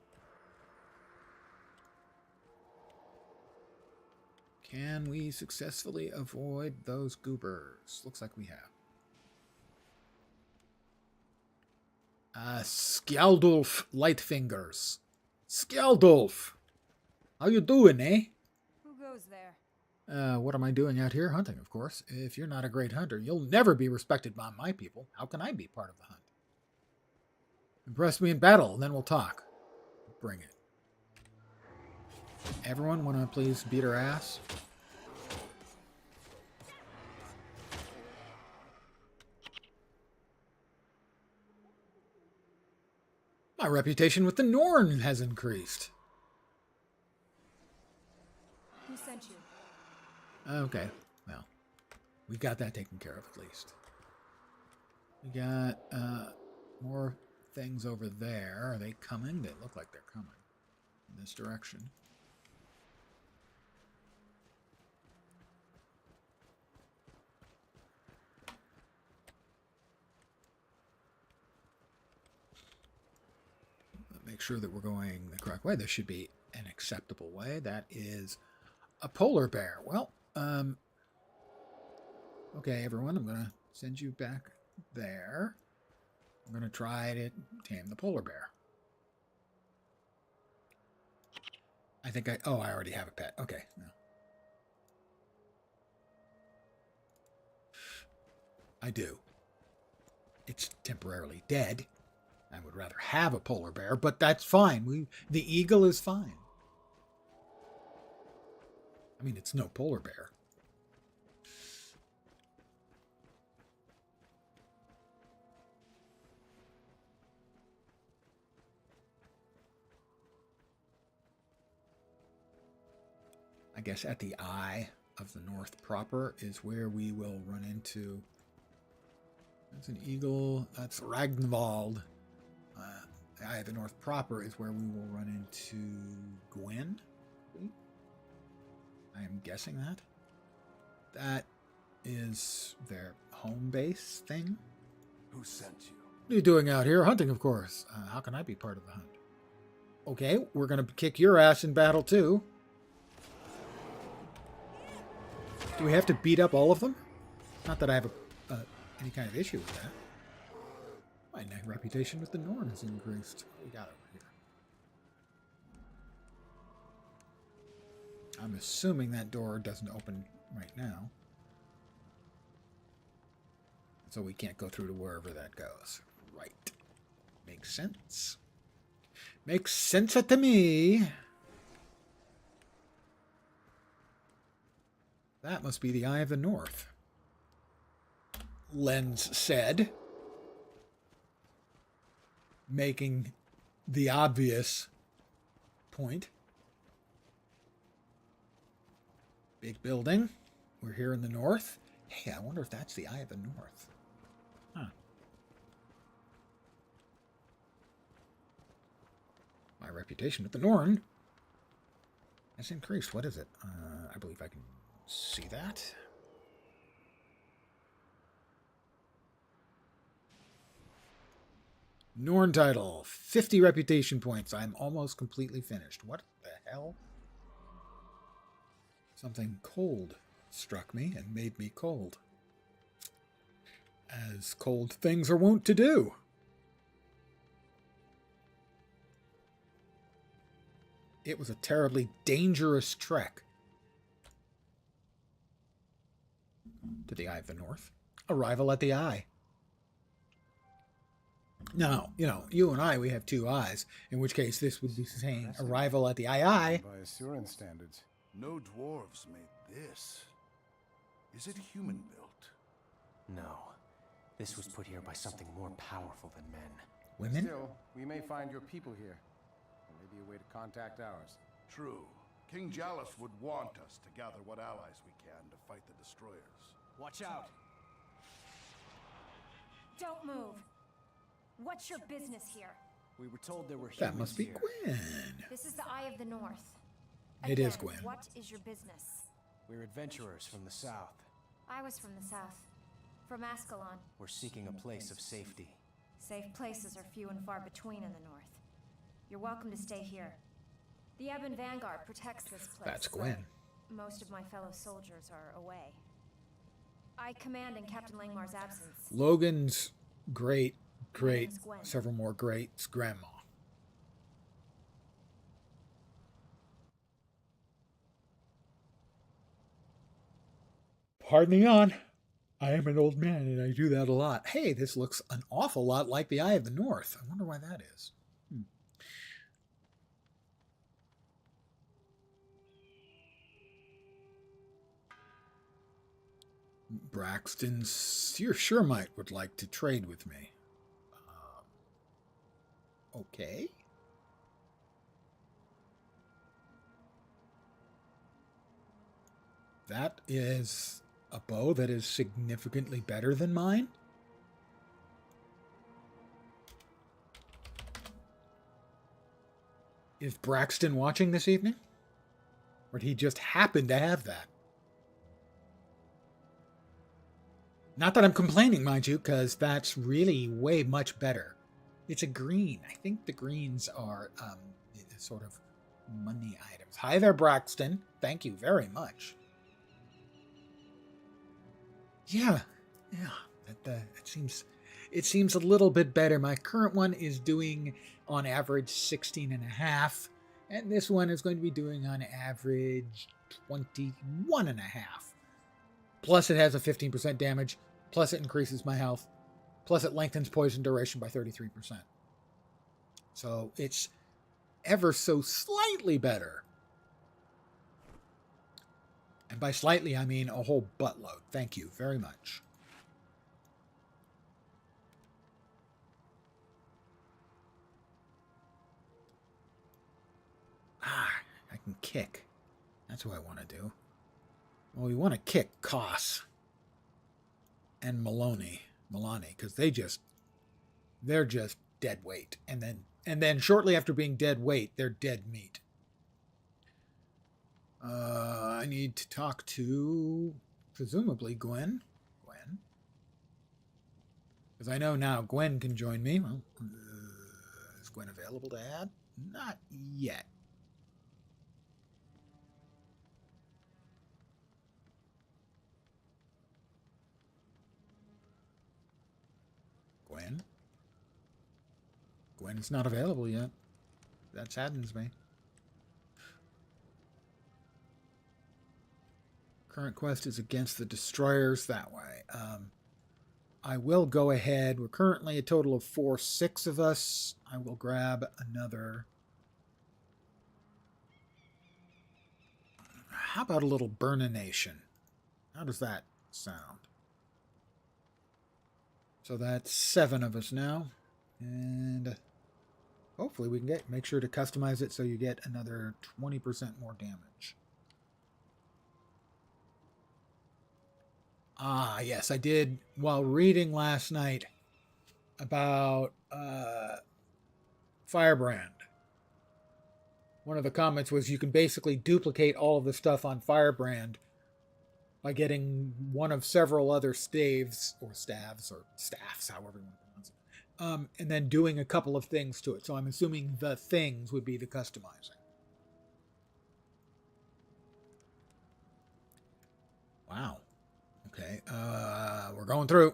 Can we successfully avoid those goobers? Looks like we have. Skjaldulf Lightfingers. Skjaldulf! How you doing, eh? Who goes there? What am I doing out here? Hunting, of course. If you're not a great hunter, you'll never be respected by my people. How can I be part of the hunt? Impress me in battle, and then we'll talk. Bring it. Everyone want to please beat her ass? My reputation with the Norn has increased. Who sent you? Okay, well, we got that taken care of at least. We got more things over there. Are they coming? They look like they're coming in this direction. Make sure that we're going the correct way. There should be an acceptable way. That is a polar bear. Well, okay, everyone, I'm going to send you back there. I'm going to try to tame the polar bear. I think I already have a pet. Okay, no. I do. It's temporarily dead. I would rather have a polar bear, but that's fine. The eagle is fine. I mean, it's no polar bear. I guess at the eye of the north proper is where we will run into... That's an eagle. That's Ragnvald. Eye of the North proper is where we will run into Gwen. I am guessing that. That is their home base thing. Who sent you? What are you doing out here? Hunting, of course. How can I be part of the hunt? Okay, we're going to kick your ass in battle, too. Do we have to beat up all of them? Not that I have any kind of issue with that. My reputation with the Norn has increased. What we got over here? I'm assuming that door doesn't open right now. So we can't go through to wherever that goes. Right. Makes sense. Makes sense to me. That must be the Eye of the North. Lens said, making the obvious point. Big building. We're here in the north. Hey, I wonder if that's the Eye of the North. Huh. My reputation with the Norn has increased. What is it? I believe I can see that. Norn title, 50 reputation points. I'm almost completely finished. What the hell? Something cold struck me and made me cold. As cold things are wont to do. It was a terribly dangerous trek to the Eye of the North. Arrival at the Eye. Now, you and I, we have two eyes, in which case this would be saying arrival at the Eye. By Asuran standards. No dwarves made this. Is it human-built? No. This was put here by something more powerful than men. Women? Still, we may find your people here. There may be a way to contact ours. True. King Jalus would want us to gather what allies we can to fight the destroyers. Watch out! Don't move. What's your business here? We were told there were humans That must be here. Gwen. This is the Eye of the North. It is Again, Gwen. What is your business? We're adventurers from the south. I was from the south. From Ascalon. We're seeking a place of safety. Safe places are few and far between in the north. You're welcome to stay here. The Ebon Vanguard protects this place. That's Gwen. Most of my fellow soldiers are away. I command in Captain Langmar's absence. Logan's great, name's Gwen. several more greats, grandma. Pardon the yawn. I am an old man and I do that a lot. Hey, this looks an awful lot like the Eye of the North. I wonder why that is. Braxton sure might would like to trade with me. Okay. That is a bow that is significantly better than mine. Is Braxton watching this evening? Or did he just happen to have that? Not that I'm complaining, mind you, because that's really way much better. It's a green. I think the greens are sort of money items. Hi there, Braxton. Thank you very much. Yeah. It seems a little bit better. My current one is doing on average 16.5, and this one is going to be doing on average 21.5. Plus it has a 15% damage, plus it increases my health, plus it lengthens poison duration by 33%. So it's ever so slightly better. And by slightly, I mean a whole buttload. Thank you very much. I can kick. That's what I want to do. Well, we want to kick Koss and Milani, because they're just dead weight. And then And then shortly after being dead weight, they're dead meat. I need to talk to, presumably, Gwen. Gwen. Because I know now Gwen can join me. Well, is Gwen available to add? Not yet. Gwen? Gwen's not available yet. That saddens me. Current quest is against the destroyers that way. I will go ahead. We're currently a total of 6 of us. I will grab another. How about a little Burnination? How does that sound? So that's 7 of us now. And hopefully we can make sure to customize it so you get another 20% more damage. Ah, yes, I did, while reading last night about Firebrand. One of the comments was you can basically duplicate all of the stuff on Firebrand by getting one of several other staves, or staffs, however you want to pronounce it, and then doing a couple of things to it. So I'm assuming the things would be the customizing. Wow. Okay, we're going through.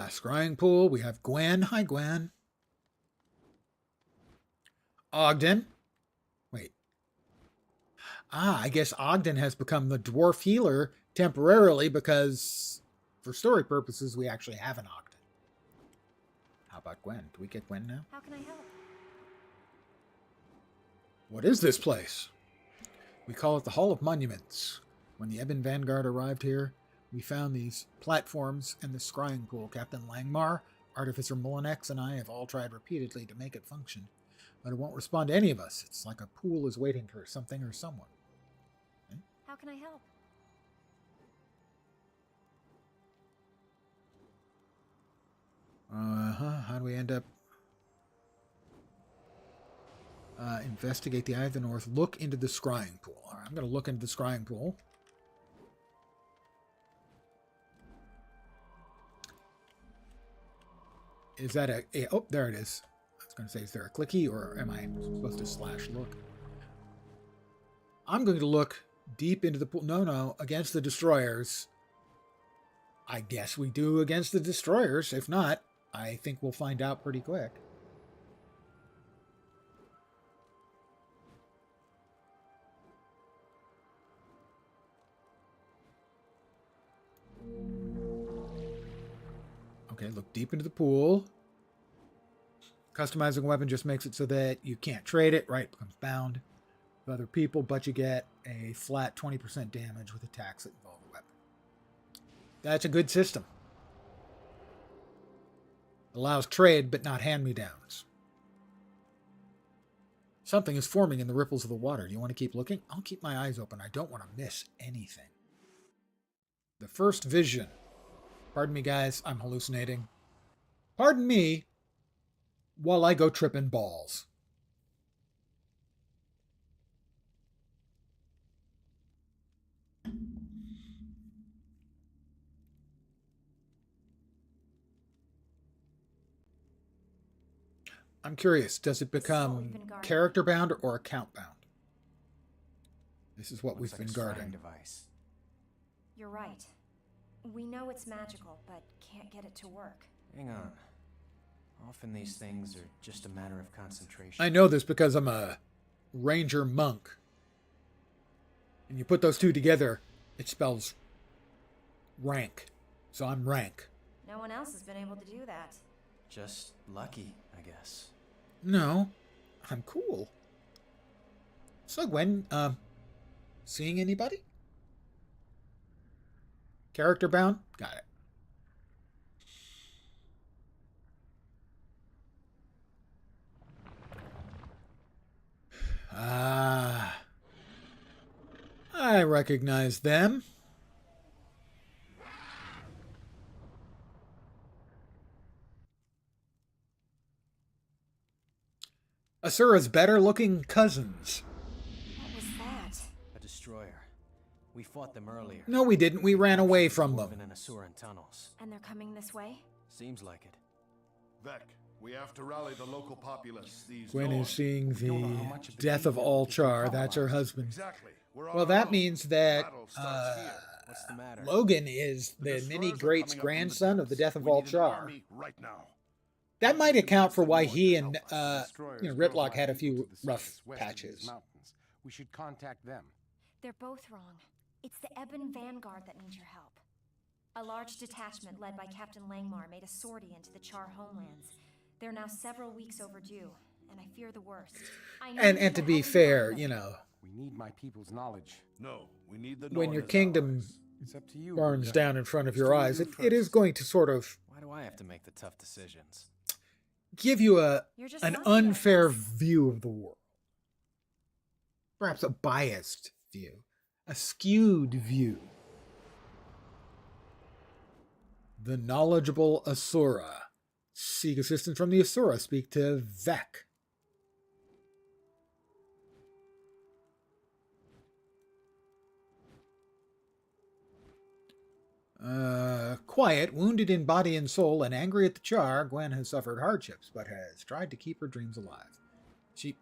Scrying pool. We have Gwen. Hi, Gwen. Ogden. Wait. I guess Ogden has become the dwarf healer temporarily because, for story purposes, we actually have an Ogden. How about Gwen? Do we get Gwen now? How can I help? What is this place? We call it the Hall of Monuments. When the Ebon Vanguard arrived here, we found these platforms and the scrying pool. Captain Langmar, Artificer Mullinex, and I have all tried repeatedly to make it function, but it won't respond to any of us. It's like a pool is waiting for something or someone. Okay. How can I help? How do we end up? Investigate the Eye of the North. Look into the scrying pool. All right, I'm going to look into the scrying pool. Is that a... Oh, there it is. I was going to say, is there a clicky, or am I supposed to slash look? I'm going to look deep into the pool. No, against the destroyers. I guess we do against the destroyers. If not, I think we'll find out pretty quick. Okay, look deep into the pool. Customizing a weapon just makes it so that you can't trade it, right? It becomes bound with other people, but you get a flat 20% damage with attacks that involve a weapon. That's a good system. Allows trade, but not hand-me-downs. Something is forming in the ripples of the water. Do you want to keep looking? I'll keep my eyes open. I don't want to miss anything. The first vision. Pardon me, guys. I'm hallucinating. Pardon me while I go tripping balls. I'm curious, does it become character bound or account bound? This is what we've been guarding. Device. You're right. We know it's magical, but can't get it to work. Hang on. Often these things are just a matter of concentration. I know this because I'm a ranger monk. And you put those two together, it spells rank. So I'm rank. No one else has been able to do that. Just lucky, I guess. No, I'm cool. So Gwen, seeing anybody? Character bound? Got it. I recognize them. Asura's better-looking cousins. What was that? A destroyer. We fought them earlier. No, we didn't. We ran away from them. Dwarven and Asuran tunnels. And they're coming this way? Seems like it. Vec, we have to rally the local populace. These Gwen Norn- is seeing don't know how the much of the death of kingdom All is Char. That's her colonized. husband. Exactly. We're on Well, our that own. means that Battle starts here. What's the matter? Logan is the destroyers mini are great's coming up from the grandson of the depths. death of We All need an Char. army right now. That might account for why he and Destroyers drove Ritlock my had a people few to the rough surface west of these patches. mountains. We should contact them. They're both wrong. It's the Ebon Vanguard that needs your help. A large detachment led by Captain Langmar made a sortie into the Char homelands. They're now several weeks overdue, and I fear the worst. I know you And can to help be me fair, find you them. know, We need my people's knowledge. No, we need the when Norn your as kingdom allies. It's up to you. burns Buddha. down in front of your Still eyes, you it is first. going to sort of Why do I have to make the tough decisions? give you You're just an lucky, I unfair guess. view of the world. Perhaps a biased view, a skewed view. The knowledgeable Asura. Seek assistance from the Asura. Speak to Vec. Quiet, wounded in body and soul, and angry at the Char, Gwen has suffered hardships, but has tried to keep her dreams alive. She...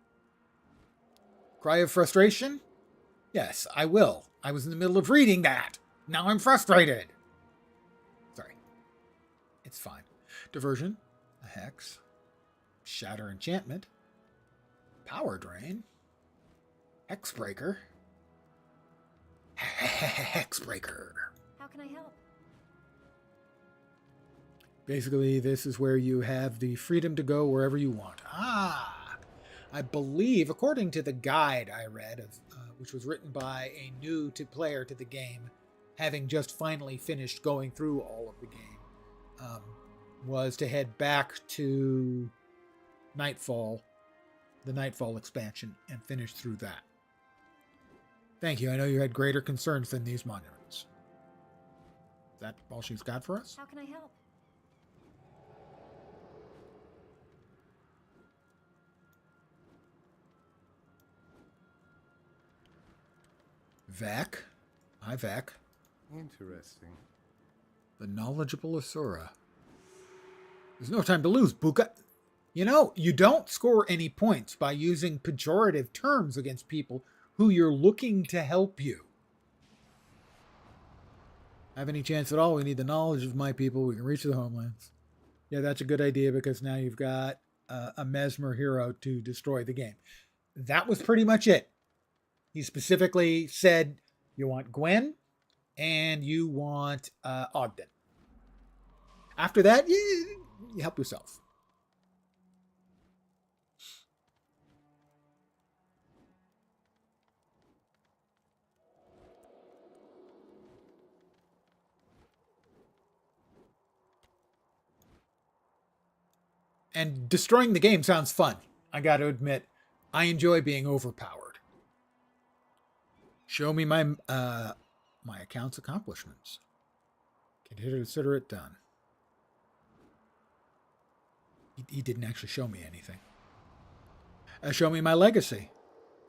Cry of frustration? Yes, I will. I was in the middle of reading that. Now I'm frustrated. Sorry. It's fine. Diversion. A hex. Shatter enchantment. Power drain. Hexbreaker. Hexbreaker. How can I help? Basically, this is where you have the freedom to go wherever you want. I believe, according to the guide I read, which was written by a new-to-player to the game, having just finally finished going through all of the game, was to head back to Nightfall, the Nightfall expansion, and finish through that. Thank you. I know you had greater concerns than these monuments. Is that all she's got for us? How can I help? Vec. Hi, Vec. Interesting. The knowledgeable Asura. There's no time to lose, Buka. You know, you don't score any points by using pejorative terms against people who you're looking to help you. Have any chance at all? We need the knowledge of my people. We can reach the homelands. Yeah, that's a good idea because now you've got a Mesmer hero to destroy the game. That was pretty much it. He specifically said you want Gwen and you want Ogden. After that, you help yourself. And destroying the game sounds fun. I got to admit, I enjoy being overpowered. Show me my my account's accomplishments. Consider it done. He didn't actually show me anything. Show me my legacy.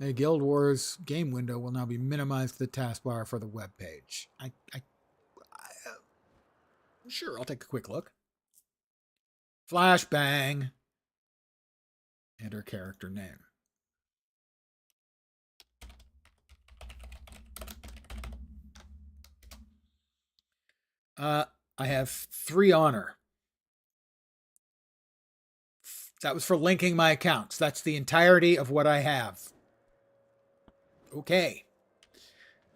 The Guild Wars game window will now be minimized to the taskbar for the web page. Sure, I'll take a quick look. Flashbang. Enter character name. I have 3 honor. That was for linking my accounts. That's the entirety of what I have. Okay.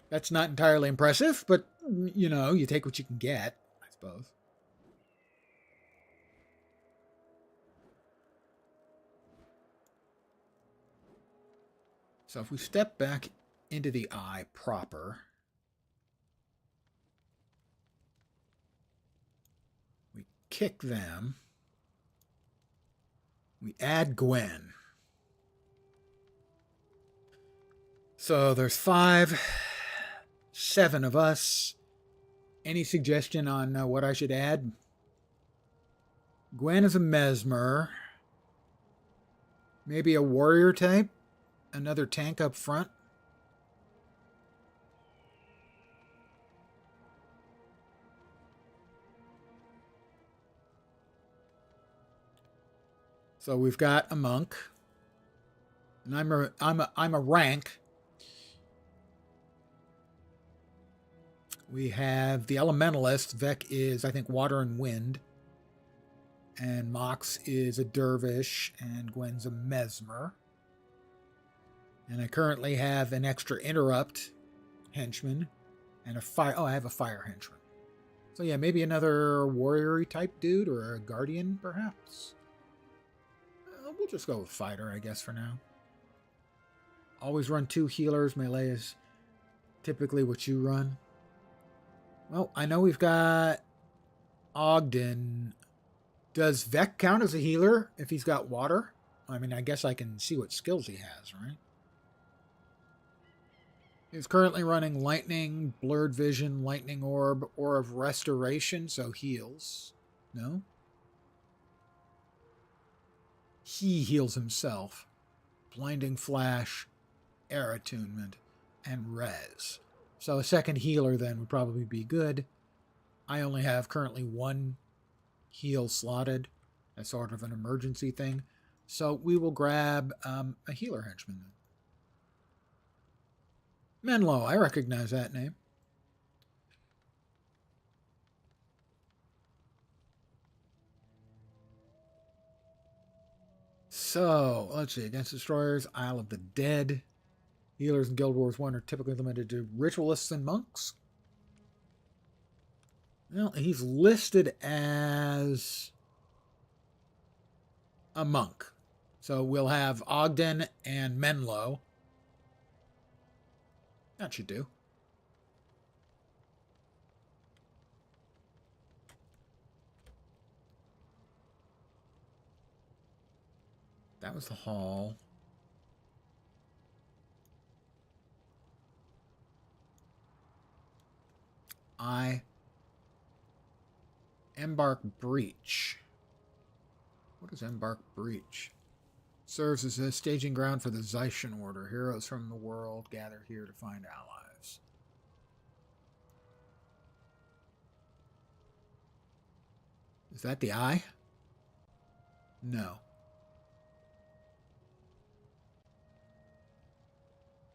That's not entirely impressive, but, you know, you take what you can get, I suppose. So if we step back into the eye proper, we kick them, we add Gwen. So there's 5, 7 of us. Any suggestion on what I should add? Gwen is a Mesmer. Maybe a warrior type? Another tank up front? So we've got a monk. And I'm a rank. We have the elementalist. Vec is, I think, water and wind. And Mox is a dervish, and Gwen's a mesmer. And I currently have an extra interrupt henchman and a fire. Oh, I have a fire henchman. So yeah, maybe another warrior type dude or a guardian, perhaps. We'll just go with fighter, I guess, for now. Always run 2 healers. Melee is typically what you run. Well, I know we've got Ogden. Does Vec count as a healer if he's got water? I mean, I guess I can see what skills he has, right? He's currently running lightning, blurred vision, lightning orb, or of restoration, so heals. No? He heals himself. Blinding flash, air attunement, and res. So a second healer then would probably be good. I only have currently 1 heal slotted as sort of an emergency thing. So we will grab a healer henchman then. Menlo, I recognize that name. So, let's see. Against Destroyers, Isle of the Dead. Healers in Guild Wars 1 are typically limited to ritualists and monks. Well, he's listed as a monk. So we'll have Ogden and Menlo. That should do. That was the hall. Embark Breach. What is Embark Breach? Serves as a staging ground for the Zeischen Order. Heroes from the world gather here to find allies. Is that the eye? No.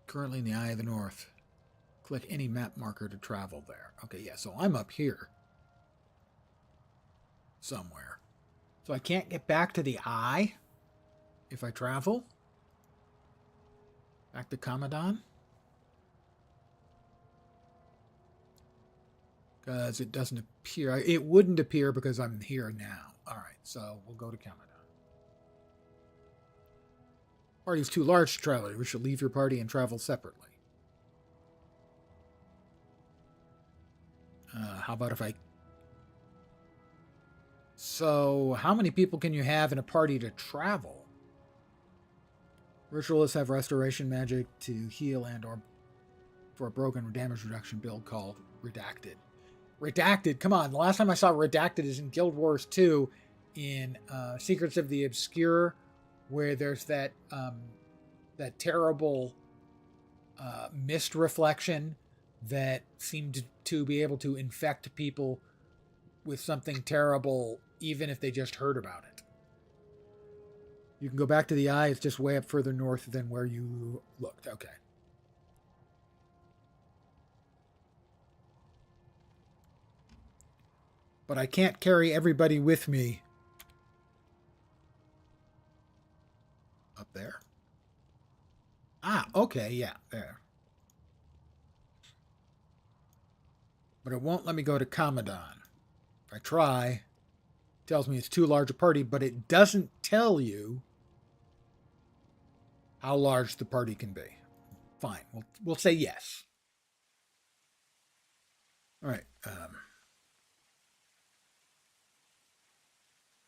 Currently in the Eye of the North. Click any map marker to travel there. Okay, yeah, so I'm up here. Somewhere. So I can't get back to the eye if I travel. Back to Kamadan. Because it doesn't appear. It wouldn't appear because I'm here now. Alright, so we'll go to Kamadan. Party's too large to travel. We should leave your party and travel separately. How about if I... So, how many people can you have in a party to travel? Ritualists have restoration magic to heal and or for a broken damage reduction build called Redacted. Redacted, come on. The last time I saw Redacted is in Guild Wars 2 in Secrets of the Obscure, where there's that terrible mist reflection that seemed to be able to infect people with something terrible, even if they just heard about it. You can go back to the eye. It's just way up further north than where you looked. Okay. But I can't carry everybody with me up there. Ah, okay, yeah, there. But it won't let me go to Kamadan. If I try, it tells me it's too large a party, but it doesn't tell you how large the party can be. Fine, we'll say yes. All right.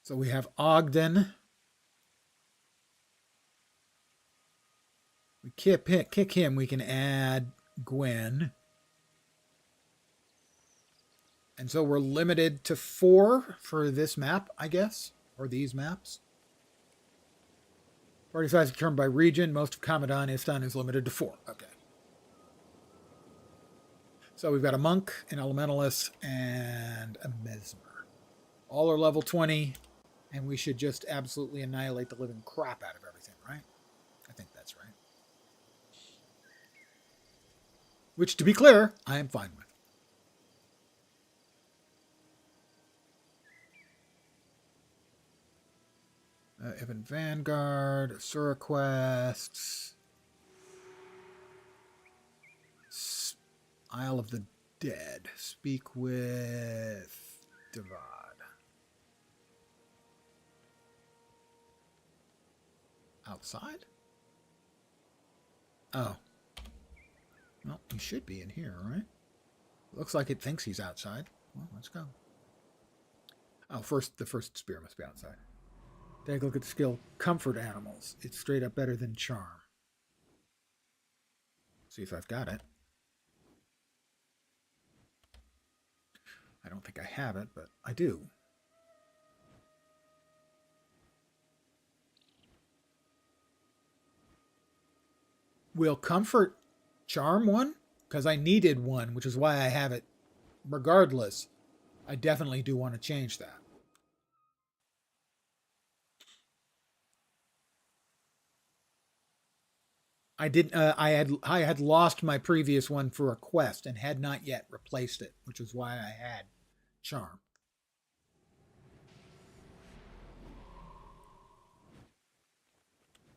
So we have Ogden. We kick him. We can add Gwen. And so we're limited to 4 for this map, I guess. Or these maps. Party size determined by region. Most of Kamadan Istan is limited to 4. Okay. So we've got a monk, an elementalist, and a mesmer. All are level 20, and we should just absolutely annihilate the living crap out of everything, right? I think that's right. Which, to be clear, I am fine with. Evan Vanguard, Asura Quests, Isle of the Dead. Speak with Devad. Outside? Oh. Well, he should be in here, right? Looks like it thinks he's outside. Well, let's go. Oh, the first spear must be outside. Take a look at the skill Comfort Animals. It's straight up better than Charm. See if I've got it. I don't think I have it, but I do. Will Comfort Charm one? Because I needed one, which is why I have it. Regardless, I definitely do want to change that. I didn't. I had lost my previous one for a quest and had not yet replaced it, which is why I had Charm.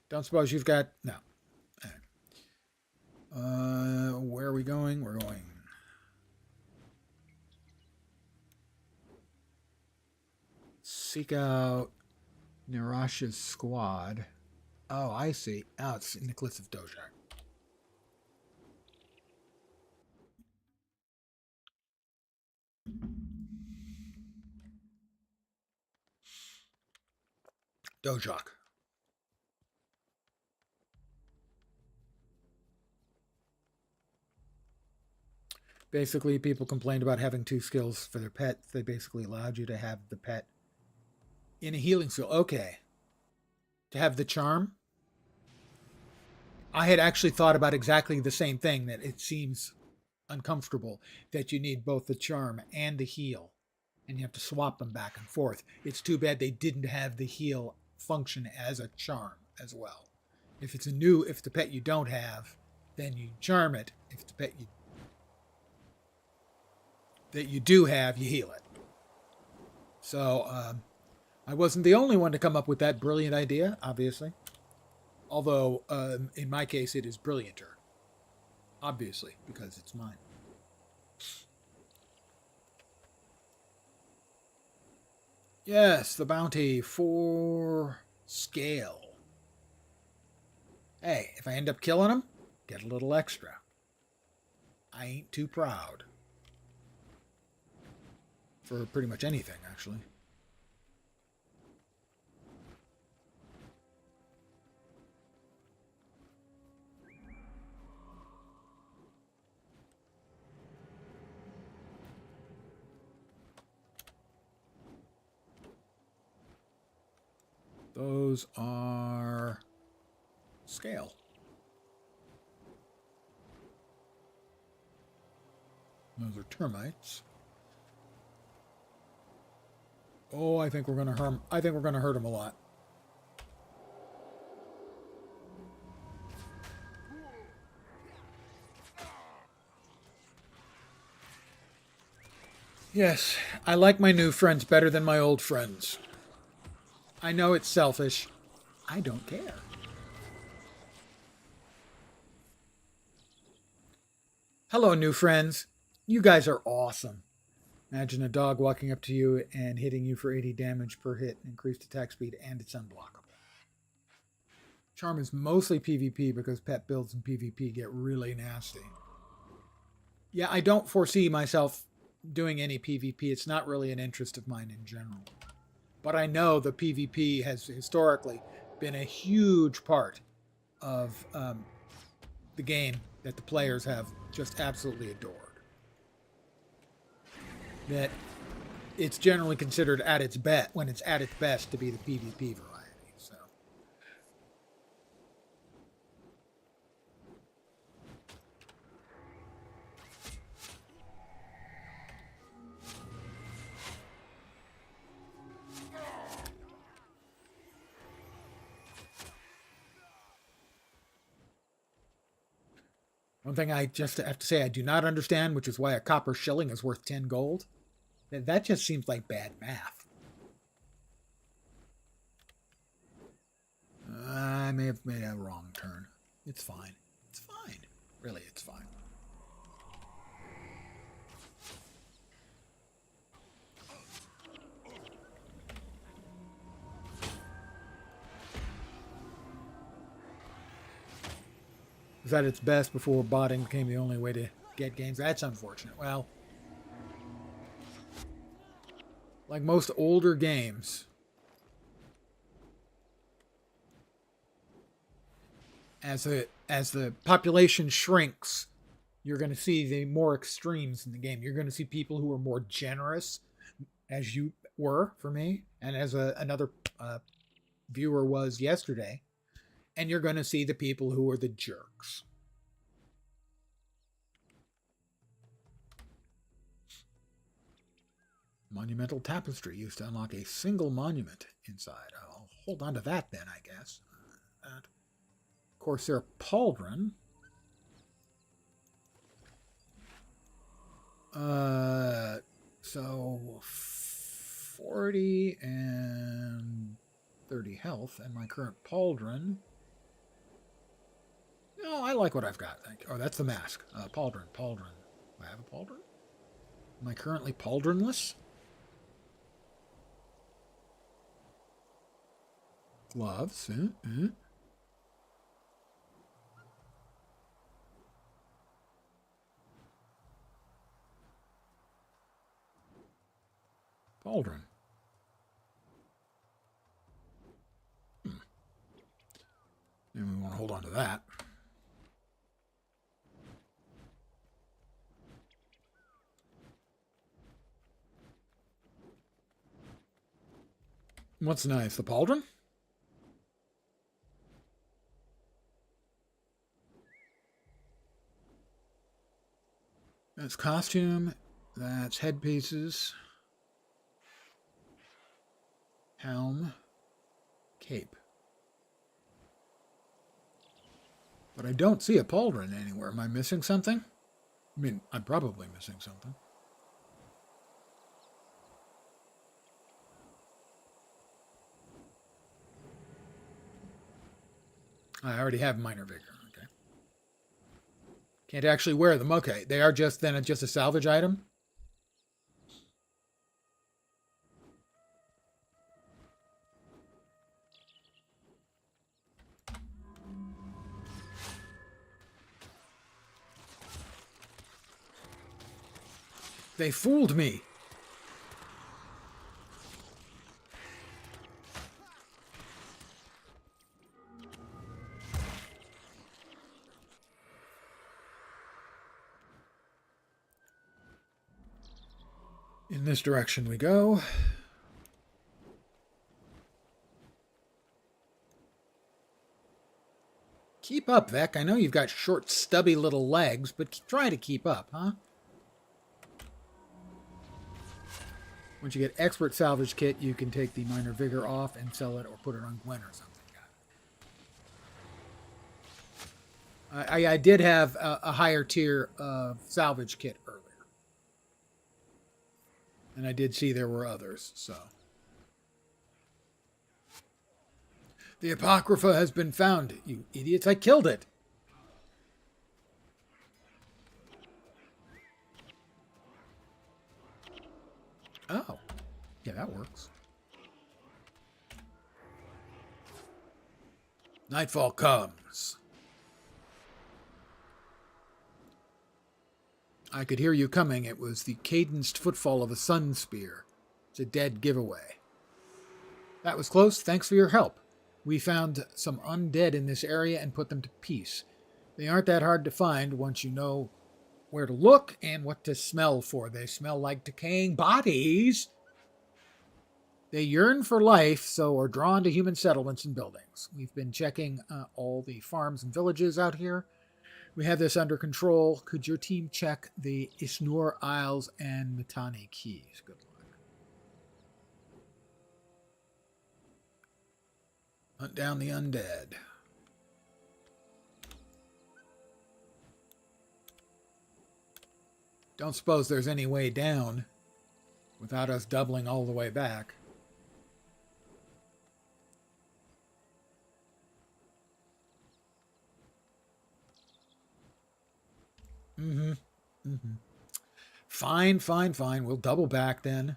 Don't suppose you've got no. Where are we going? We're going. Seek out Nirash's squad. Oh, I see. Oh, it's in the Cliffs of Dojak. Dojak. Basically, people complained about having 2 skills for their pet. They basically allowed you to have the pet in a healing skill. Okay. To have the charm. I had actually thought about exactly the same thing, that it seems uncomfortable that you need both the charm and the heal, and you have to swap them back and forth. It's too bad they didn't have the heal function as a charm as well. If the pet you don't have, then you charm it. If the pet that you do have, you heal it. So I wasn't the only one to come up with that brilliant idea, obviously. Although, in my case, it is brillianter. Obviously, because it's mine. Yes, the bounty for scale. Hey, if I end up killing him, get a little extra. I ain't too proud. For pretty much anything, actually. Those are scale. Those are termites. Oh, I think we're gonna hurt him a lot. Yes, I like my new friends better than my old friends. I know it's selfish. I don't care. Hello, new friends. You guys are awesome. Imagine a dog walking up to you and hitting you for 80 damage per hit, increased attack speed, and it's unblockable. Charm is mostly PvP because pet builds in PvP get really nasty. Yeah, I don't foresee myself doing any PvP. It's not really an interest of mine in general. But I know the PvP has historically been a huge part of the game that the players have just absolutely adored. That it's generally considered at its best, when it's at its best, to be the PvP variety. So, One thing I just have to say I do not understand, which is why a copper shilling is worth 10 gold. That just seems like bad math. I may have made a wrong turn. It's fine. It's fine. Really, it's fine. Was at its best before botting became the only way to get games. That's unfortunate. Well, like most older games, as the population shrinks, you're going to see the more extremes in the game. You're going to see people who are more generous, as you were for me, and as another viewer was yesterday. And you're going to see the people who are the jerks. Monumental tapestry used to unlock a single monument inside. I'll hold on to that then, I guess. Corsair Pauldron. So 40 and 30 health, and my current Pauldron. No, I like what I've got. Thank you. Oh, that's the mask. Pauldron. Do I have a Pauldron? Am I currently Pauldronless? Gloves. Pauldron. And we want to hold on to that. What's nice? The Pauldron? That's costume. That's headpieces. Helm. Cape. But I don't see a pauldron anywhere. Am I missing something? I mean, I'm probably missing something. I already have minor vigor. Okay. Can't actually wear them. Okay. They are just a salvage item. They fooled me. In this direction we go. Keep up, Vec. I know you've got short, stubby little legs, but try to keep up, huh? Once you get expert salvage kit, you can take the minor vigor off and sell it or put it on Gwen or something. I did have a higher tier of salvage kit earlier. And I did see there were others, so. The Apocrypha has been found, you idiots. I killed it. Oh. Yeah, that works. Nightfall comes. I could hear you coming. It was the cadenced footfall of a sun spear. It's a dead giveaway. That was close. Thanks for your help. We found some undead in this area and put them to peace. They aren't that hard to find once you know where to look and what to smell for. They smell like decaying bodies. They yearn for life, so are drawn to human settlements and buildings. We've been checking all the farms and villages out here. We have this under control. Could your team check the Isnur Isles and Mitanni Keys? Good luck. Hunt down the undead. Don't suppose there's any way down without us doubling all the way back. Mm-hmm. Mm-hmm. Fine, fine, fine. We'll double back then.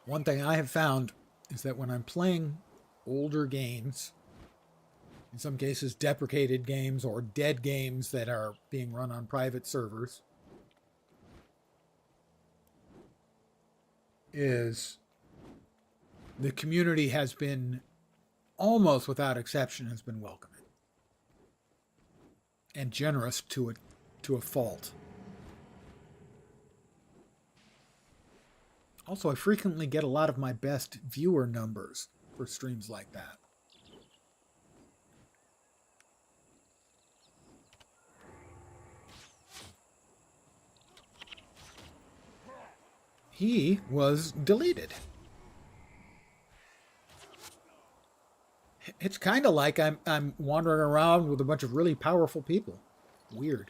One thing I have found is that when I'm playing older games, in some cases deprecated games or dead games that are being run on private servers, is the community has been, almost without exception, has been welcoming and generous to a fault. Also, I frequently get a lot of my best viewer numbers for streams like that. He was deleted. It's kind of like I'm wandering around with a bunch of really powerful people. Weird.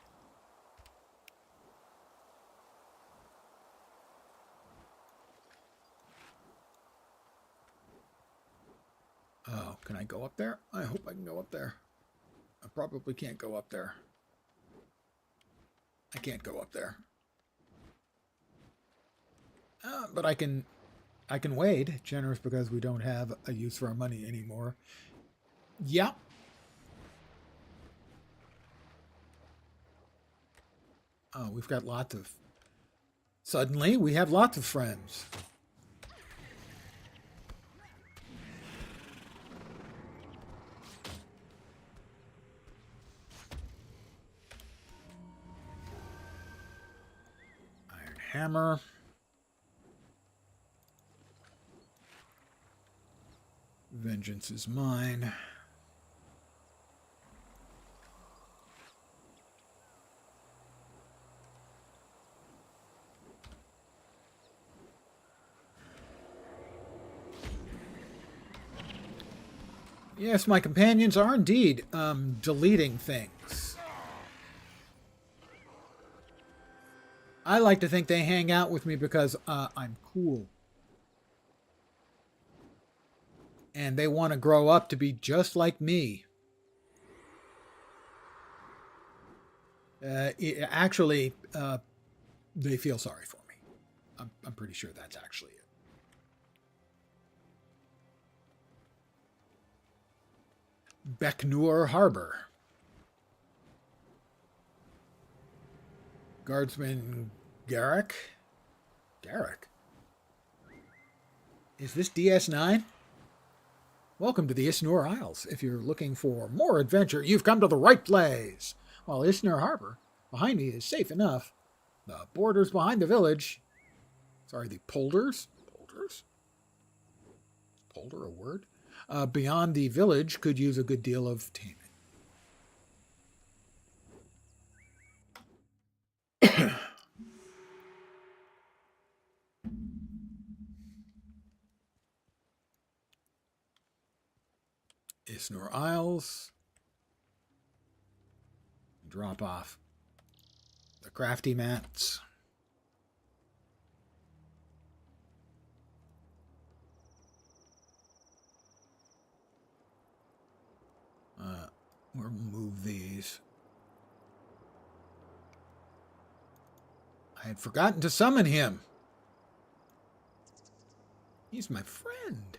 Oh, can I go up there? I hope I can go up there. I probably can't go up there. I can't go up there. But I can wade. Generous because we don't have a use for our money anymore. Yeah. Oh, we've got lots of... Suddenly, we have lots of friends. Iron hammer. Vengeance is mine. Yes, my companions are indeed deleting things. I like to think they hang out with me because I'm cool. And they want to grow up to be just like me. Actually, they feel sorry for me. I'm pretty sure that's actually it. Becknur Harbor. Guardsman Garrick? Garrick? Is this DS9? Welcome to the Isnur Isles. If you're looking for more adventure, you've come to the right place. While Isnur Harbor, behind me, is safe enough. The borders behind the village... Sorry, the polders? Polders? Is polder a word? Beyond the village could use a good deal of taming. Isnur Isles. Drop off the crafty mats. We'll move these. I had forgotten to summon him. He's my friend.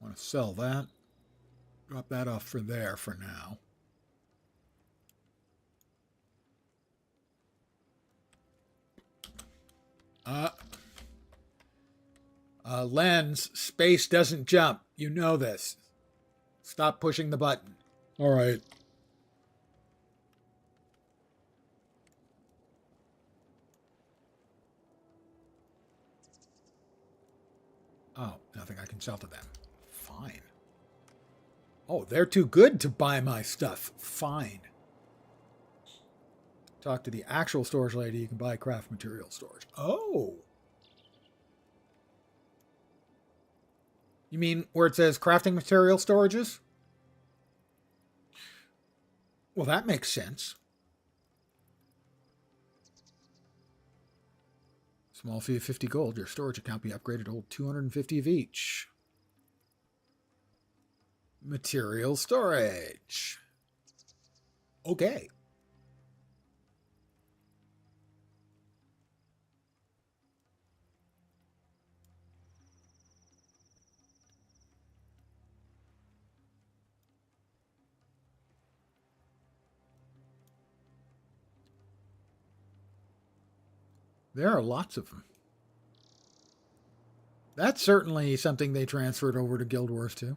Want to sell that. Drop that off for there for now. Lens, space doesn't jump. You know this. Stop pushing the button. All right. Oh, nothing I can sell to them. Fine. Oh, they're too good to buy my stuff. Fine. Talk to the actual storage lady. You can buy craft material storage. Oh. You mean where it says crafting material storages? Well, that makes sense. Small fee of 50 gold. Your storage account be upgraded to hold 250 of each. Material storage. Okay. There are lots of them. That's certainly something they transferred over to Guild Wars too.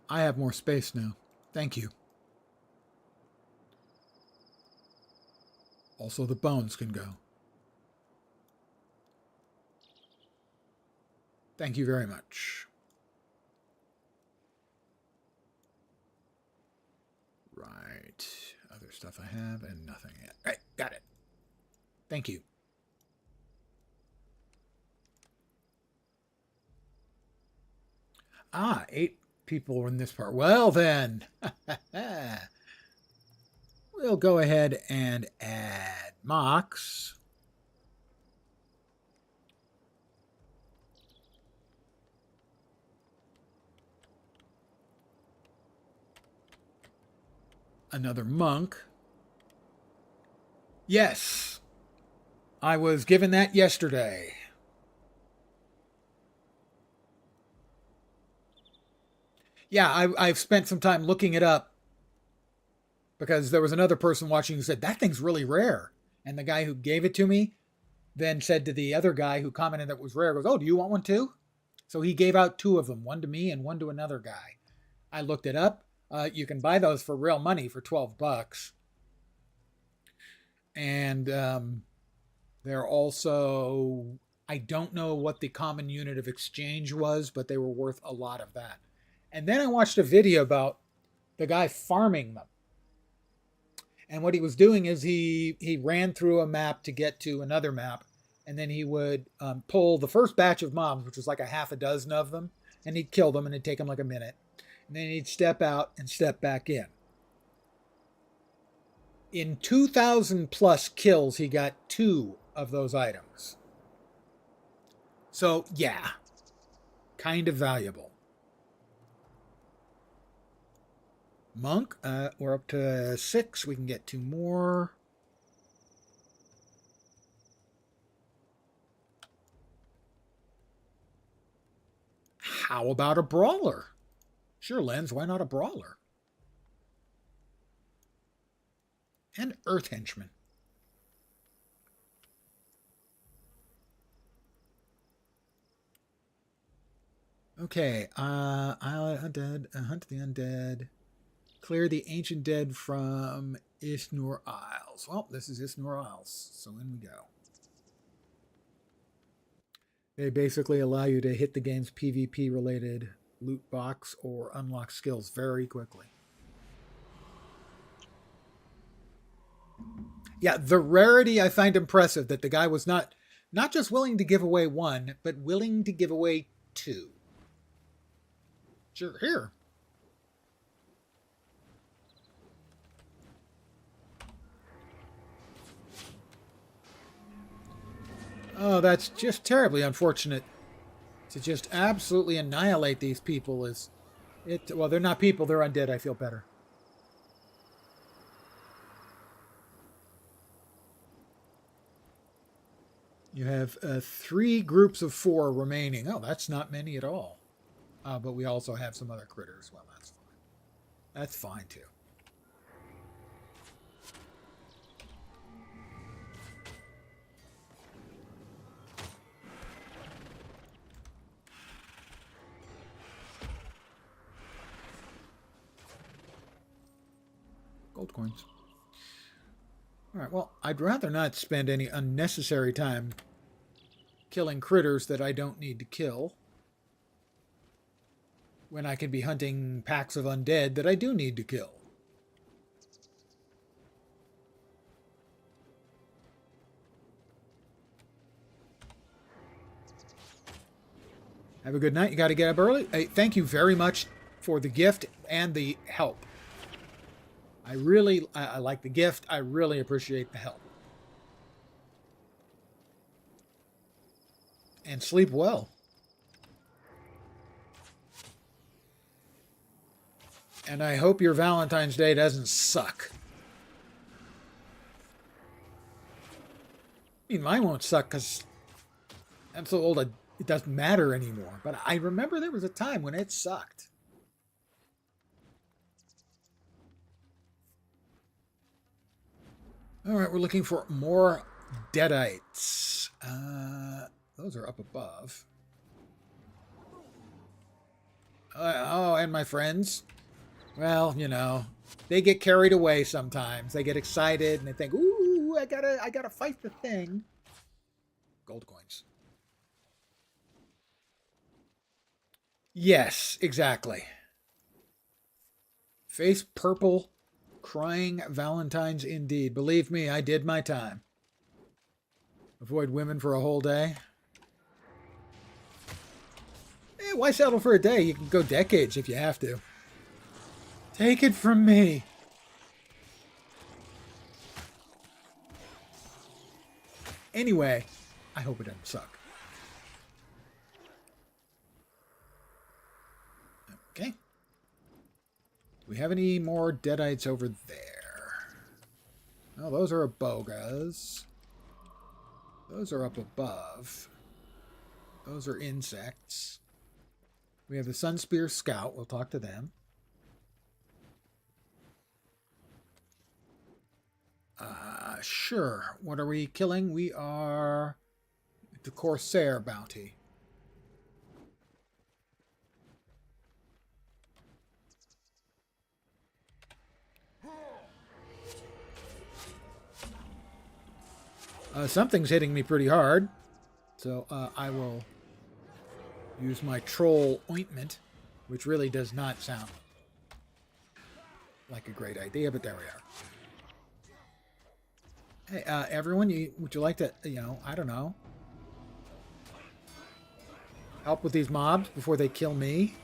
I have more space now. Thank you. Also, the bones can go. Thank you very much. Right. Other stuff I have and nothing yet. Right, got it. Thank you. Ah, 8 people in this part. Well then, we'll go ahead and add Mox. Another monk. Yes, I was given that yesterday. Yeah, I've spent some time looking it up because there was another person watching who said, that thing's really rare. And the guy who gave it to me then said to the other guy who commented that it was rare, goes, oh, do you want one too? So he gave out 2 of them, one to me and one to another guy. I looked it up. You can buy those for real money for $12. And they're also, I don't know what the common unit of exchange was, but they were worth a lot of that. And then I watched a video about the guy farming them. And what he was doing is he ran through a map to get to another map. And then he would pull the first batch of mobs, which was like a half a dozen of them. And he'd kill them and it'd take him like a minute. And then he'd step out and step back in. In 2,000 plus kills, he got 2 of those items. So, yeah, kind of valuable. Monk, we're up to 6. We can get 2 more. How about a brawler? Sure, Lens, why not a brawler? And Earth Henchman. Okay, I'll hunt the undead. Clear the ancient dead from Isnur Isles. Well, this is Isnur Isles, so in we go. They basically allow you to hit the game's PvP related loot box or unlock skills very quickly. Yeah, the rarity I find impressive, that the guy was not just willing to give away 1, but willing to give away 2. Sure, here. Oh, that's just terribly unfortunate. To just absolutely annihilate these people is... Well, they're not people, they're undead. I feel better. You have 3 groups of 4 remaining. Oh, that's not many at all. But we also have some other critters. Well, that's fine. That's fine, too. Gold coins. Alright, well, I'd rather not spend any unnecessary time killing critters that I don't need to kill when I can be hunting packs of undead that I do need to kill. Have a good night. You got to get up early. Hey, thank you very much for the gift and the help. I like the gift. I really appreciate the help. And sleep well. And I hope your Valentine's Day doesn't suck. I mean, mine won't suck because I'm so old it doesn't matter anymore. But I remember there was a time when it sucked. All right, we're looking for more deadites. Those are up above. Oh, and my friends. Well, you know, they get carried away sometimes. They get excited and they think, "Ooh, I gotta fight the thing." Gold coins. Yes, exactly. Face purple, crying Valentines indeed. Believe me, I did my time. Avoid women for a whole day. Why settle for a day? You can go decades if you have to. Take it from me. Anyway, I hope it doesn't suck. Okay. Do we have any more deadites over there? Oh, those are abogas. Those are up above. Those are insects. We have the Sunspear Scout. We'll talk to them. Sure. What are we killing? We are the Corsair bounty. Something's hitting me pretty hard. So I will use my troll ointment, which really does not sound like a great idea, but there we are. Hey, everyone, would you like to, I don't know, help with these mobs before they kill me?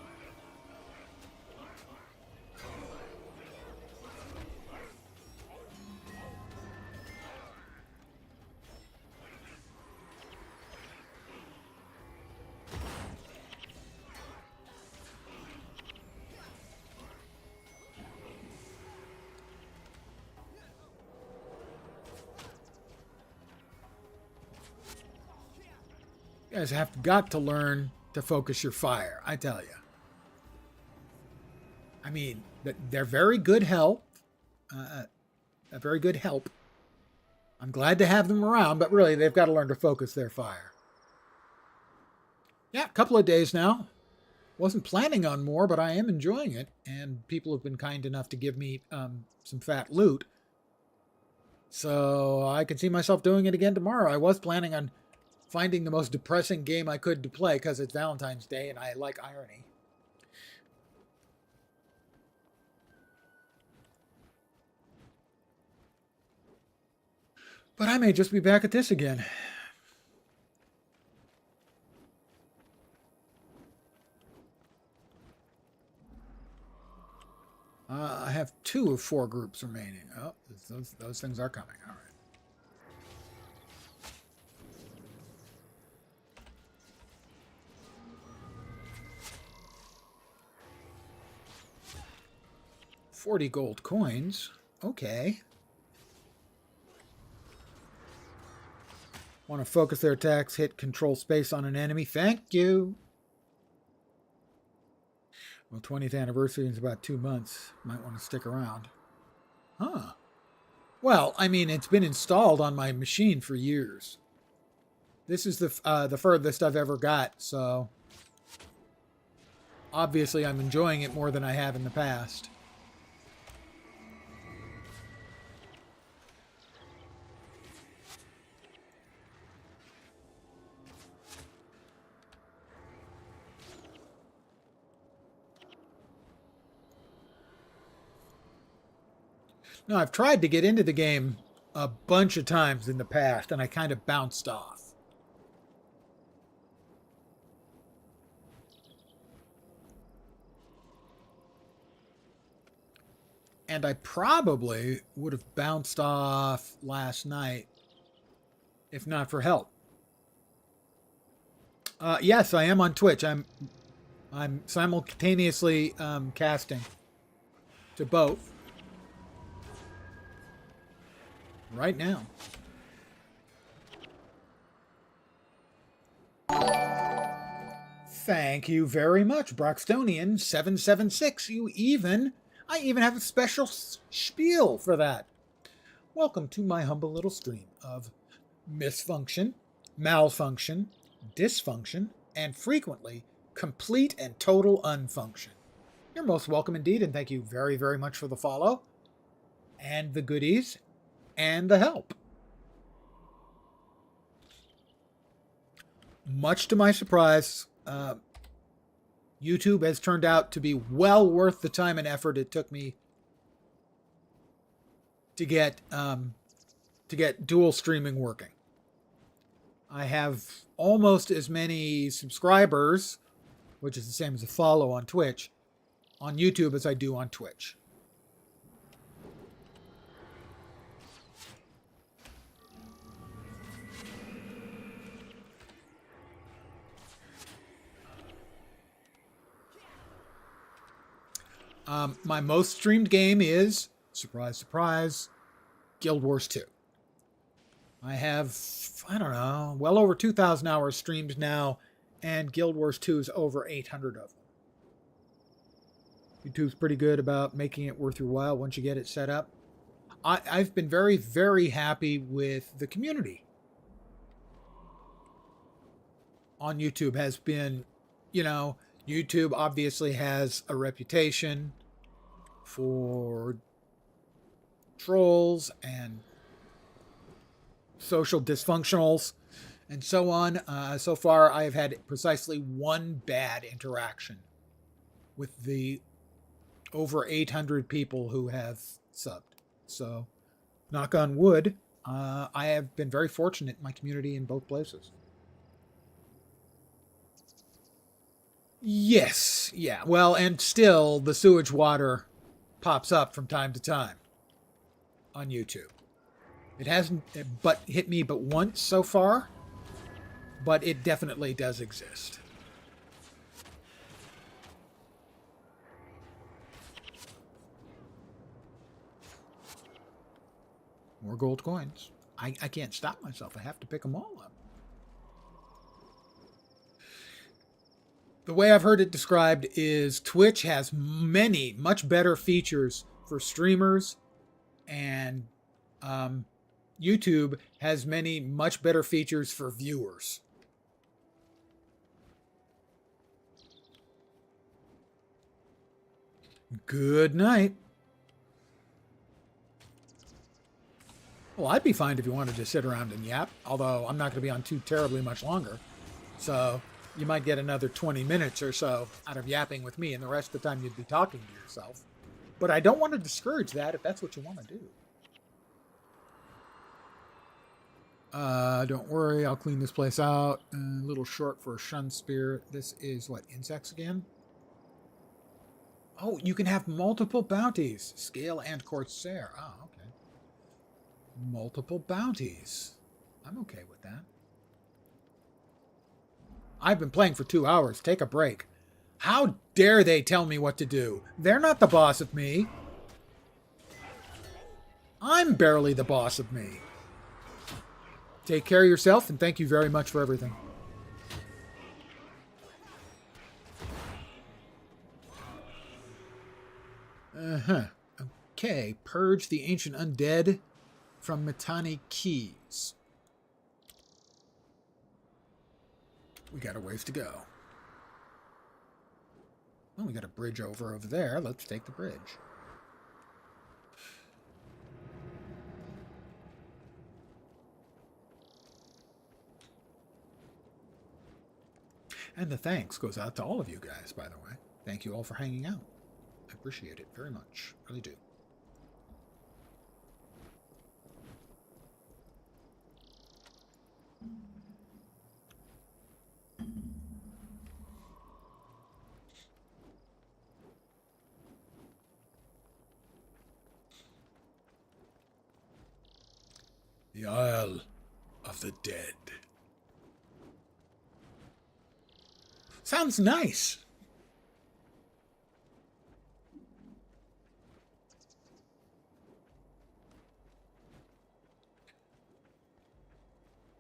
You guys have got to learn to focus your fire, I tell you. I mean, they're very good help. A very good help. I'm glad to have them around, but really, they've got to learn to focus their fire. Yeah, a couple of days now. Wasn't planning on more, but I am enjoying it. And people have been kind enough to give me some fat loot. So I can see myself doing it again tomorrow. I was planning on finding the most depressing game I could to play because it's Valentine's Day and I like irony. But I may just be back at this again. I have 2 of 4 groups remaining. Oh, those things are coming. All right. $40 gold coins. Okay. Want to focus their attacks, hit control space on an enemy. Thank you. Well, 20th anniversary is about 2 months. Might want to stick around. Huh. Well, I mean, it's been installed on my machine for years. This is the furthest I've ever got, so obviously I'm enjoying it more than I have in the past. No, I've tried to get into the game a bunch of times in the past, and I kind of bounced off. And I probably would have bounced off last night if not for help. Yes, I am on Twitch. I'm simultaneously casting to both right now. Thank you very much, Broxtonian 776. I even have a special spiel for that. Welcome to my humble little stream of misfunction, malfunction, dysfunction, and frequently complete and total unfunction. You're most welcome indeed, and thank you very, very much for the follow, and the goodies, and the help. Much to my surprise, YouTube has turned out to be well worth the time and effort it took me to get dual streaming working. I have almost as many subscribers, which is the same as a follow on Twitch, on YouTube as I do on Twitch. My most streamed game is, surprise, surprise, Guild Wars 2. I have, I don't know, well over 2,000 hours streamed now, and Guild Wars 2 is over 800 of them. YouTube's pretty good about making it worth your while once you get it set up. I've been very, very happy with the community on YouTube. Has been, YouTube obviously has a reputation for trolls and social dysfunctionals and so on. So far, I have had precisely one bad interaction with the over 800 people who have subbed. So, knock on wood, I have been very fortunate in my community in both places. Yes, yeah. Well, and still, the sewage water pops up from time to time on YouTube. It hasn't hit me but once so far, but it definitely does exist. More gold coins. I can't stop myself. I have to pick them all up. The way I've heard it described is Twitch has many, much better features for streamers, and YouTube has many, much better features for viewers. Good night. Well, I'd be fine if you wanted to sit around and yap, although I'm not going to be on too terribly much longer. So you might get another 20 minutes or so out of yapping with me, and the rest of the time you'd be talking to yourself. But I don't want to discourage that if that's what you want to do. Don't worry, I'll clean this place out. A little short for a shun spear. This is what, insects again? Oh, you can have multiple bounties. Scale and Corsair. Oh, okay. Multiple bounties. I'm okay with that. I've been playing for 2 hours. Take a break. How dare they tell me what to do? They're not the boss of me. I'm barely the boss of me. Take care of yourself, and thank you very much for everything. Okay, purge the ancient undead from Mittani Keys. We got a ways to go. Well, we got a bridge over there. Let's take the bridge. And the thanks goes out to all of you guys, by the way. Thank you all for hanging out. I appreciate it very much. Really do. The Isle of the Dead. Sounds nice.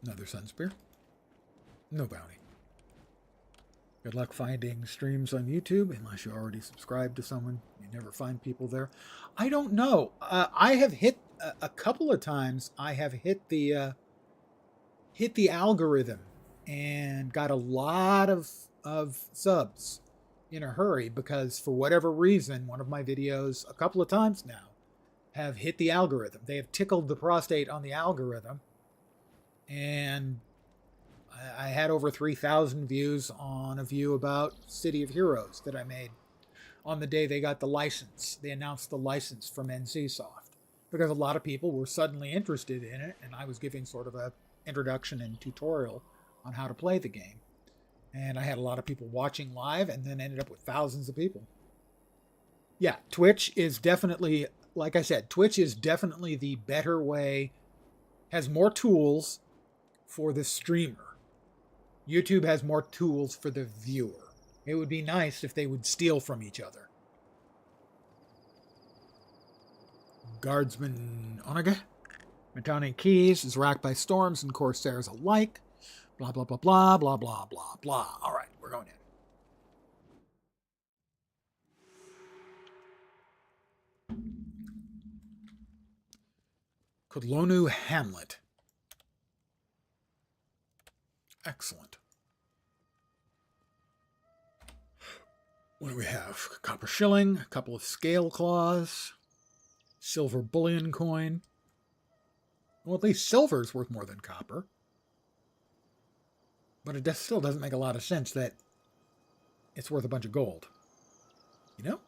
Another sun spear. No bounty. Good luck finding streams on YouTube, unless you already subscribe to someone. You never find people there. I don't know. I have hit a couple of times. I have hit the algorithm and got a lot of subs in a hurry because for whatever reason, one of my videos a couple of times now have hit the algorithm. They have tickled the prostate on the algorithm, and I had over 3,000 views on a view about City of Heroes that I made on the day they got the license. They announced the license from NCSoft because a lot of people were suddenly interested in it, and I was giving sort of a introduction and tutorial on how to play the game. And I had a lot of people watching live and then ended up with thousands of people. Yeah, Twitch is definitely, like I said, Twitch is definitely the better way, has more tools for the streamer. YouTube has more tools for the viewer. It would be nice if they would steal from each other. Guardsman Onage. Metani Keys is racked by storms and corsairs alike. Blah, blah, blah, blah, blah, blah, blah, blah. All right, we're going in. Kudlonu Hamlet. Excellent. What do we have? Copper shilling, a couple of scale claws, silver bullion coin. Well, at least silver is worth more than copper. But it still doesn't make a lot of sense that it's worth a bunch of gold. You know?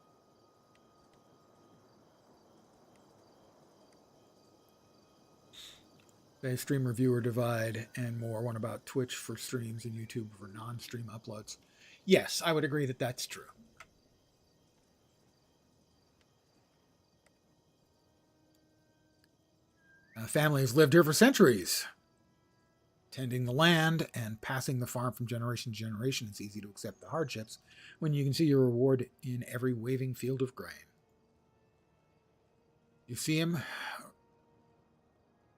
The streamer viewer divide and more. One about Twitch for streams and YouTube for non-stream uploads. Yes, I would agree that that's true. Family has lived here for centuries. Tending the land and passing the farm from generation to generation, it's easy to accept the hardships when you can see your reward in every waving field of grain. You see him?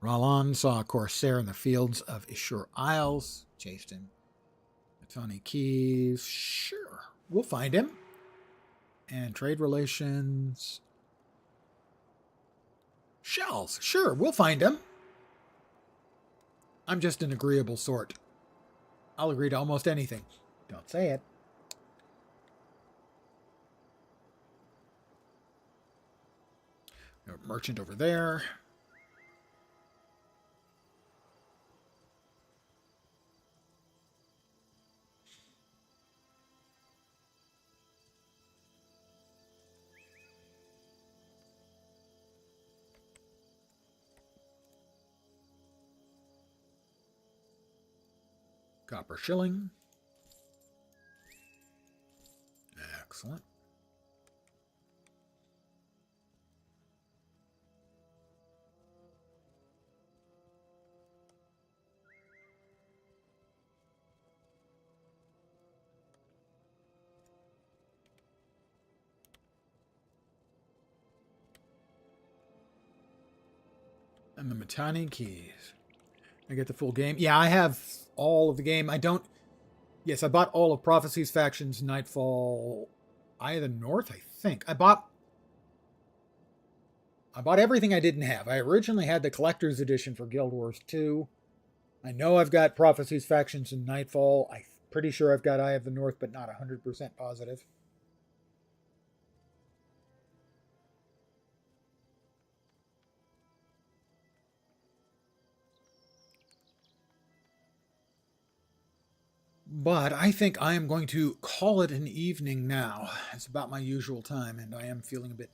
Ralan saw a corsair in the fields of Ishur Isles, chased him. Matani Keys, sure, we'll find him. And trade relations. Shells, sure, we'll find him. I'm just an agreeable sort. I'll agree to almost anything. Don't say it. A merchant over there. Copper shilling. Excellent. And the Matani keys. I get the full game. Yeah, I have all of the game. I don't... Yes, I bought all of Prophecies, Factions, Nightfall, Eye of the North, I think. I bought everything I didn't have. I originally had the Collector's Edition for Guild Wars 2. I know I've got Prophecies, Factions, and Nightfall. I'm pretty sure I've got Eye of the North, but not 100% positive. But I think I am going to call it an evening now. It's about my usual time, and I am feeling a bit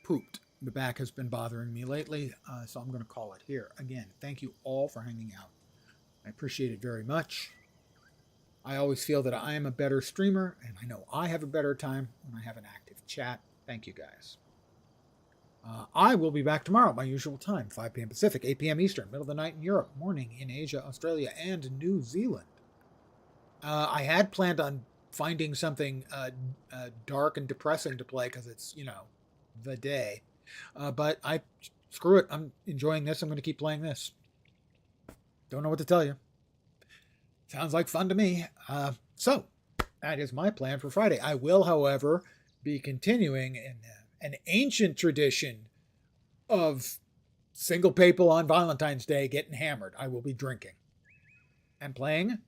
pooped. The back has been bothering me lately, so I'm going to call it here. Again, thank you all for hanging out. I appreciate it very much. I always feel that I am a better streamer, and I know I have a better time when I have an active chat. Thank you, guys. I will be back tomorrow at my usual time, 5 p.m. Pacific, 8 p.m. Eastern, middle of the night in Europe, morning in Asia, Australia, and New Zealand. I had planned on finding something dark and depressing to play because it's, the day. But screw it. I'm enjoying this. I'm going to keep playing this. Don't know what to tell you. Sounds like fun to me. So that is my plan for Friday. I will, however, be continuing in an ancient tradition of single people on Valentine's Day getting hammered. I will be drinking and playing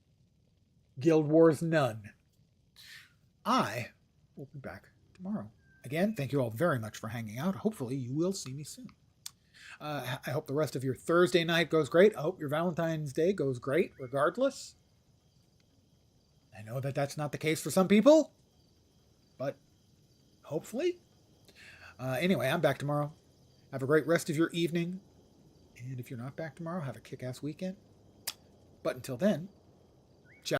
Guild Wars None. I will be back tomorrow. Again, thank you all very much for hanging out. Hopefully you will see me soon. I hope the rest of your Thursday night goes great. I hope your Valentine's Day goes great regardless. I know that that's not the case for some people, but hopefully. Anyway, I'm back tomorrow. Have a great rest of your evening. And if you're not back tomorrow, have a kick-ass weekend. But until then,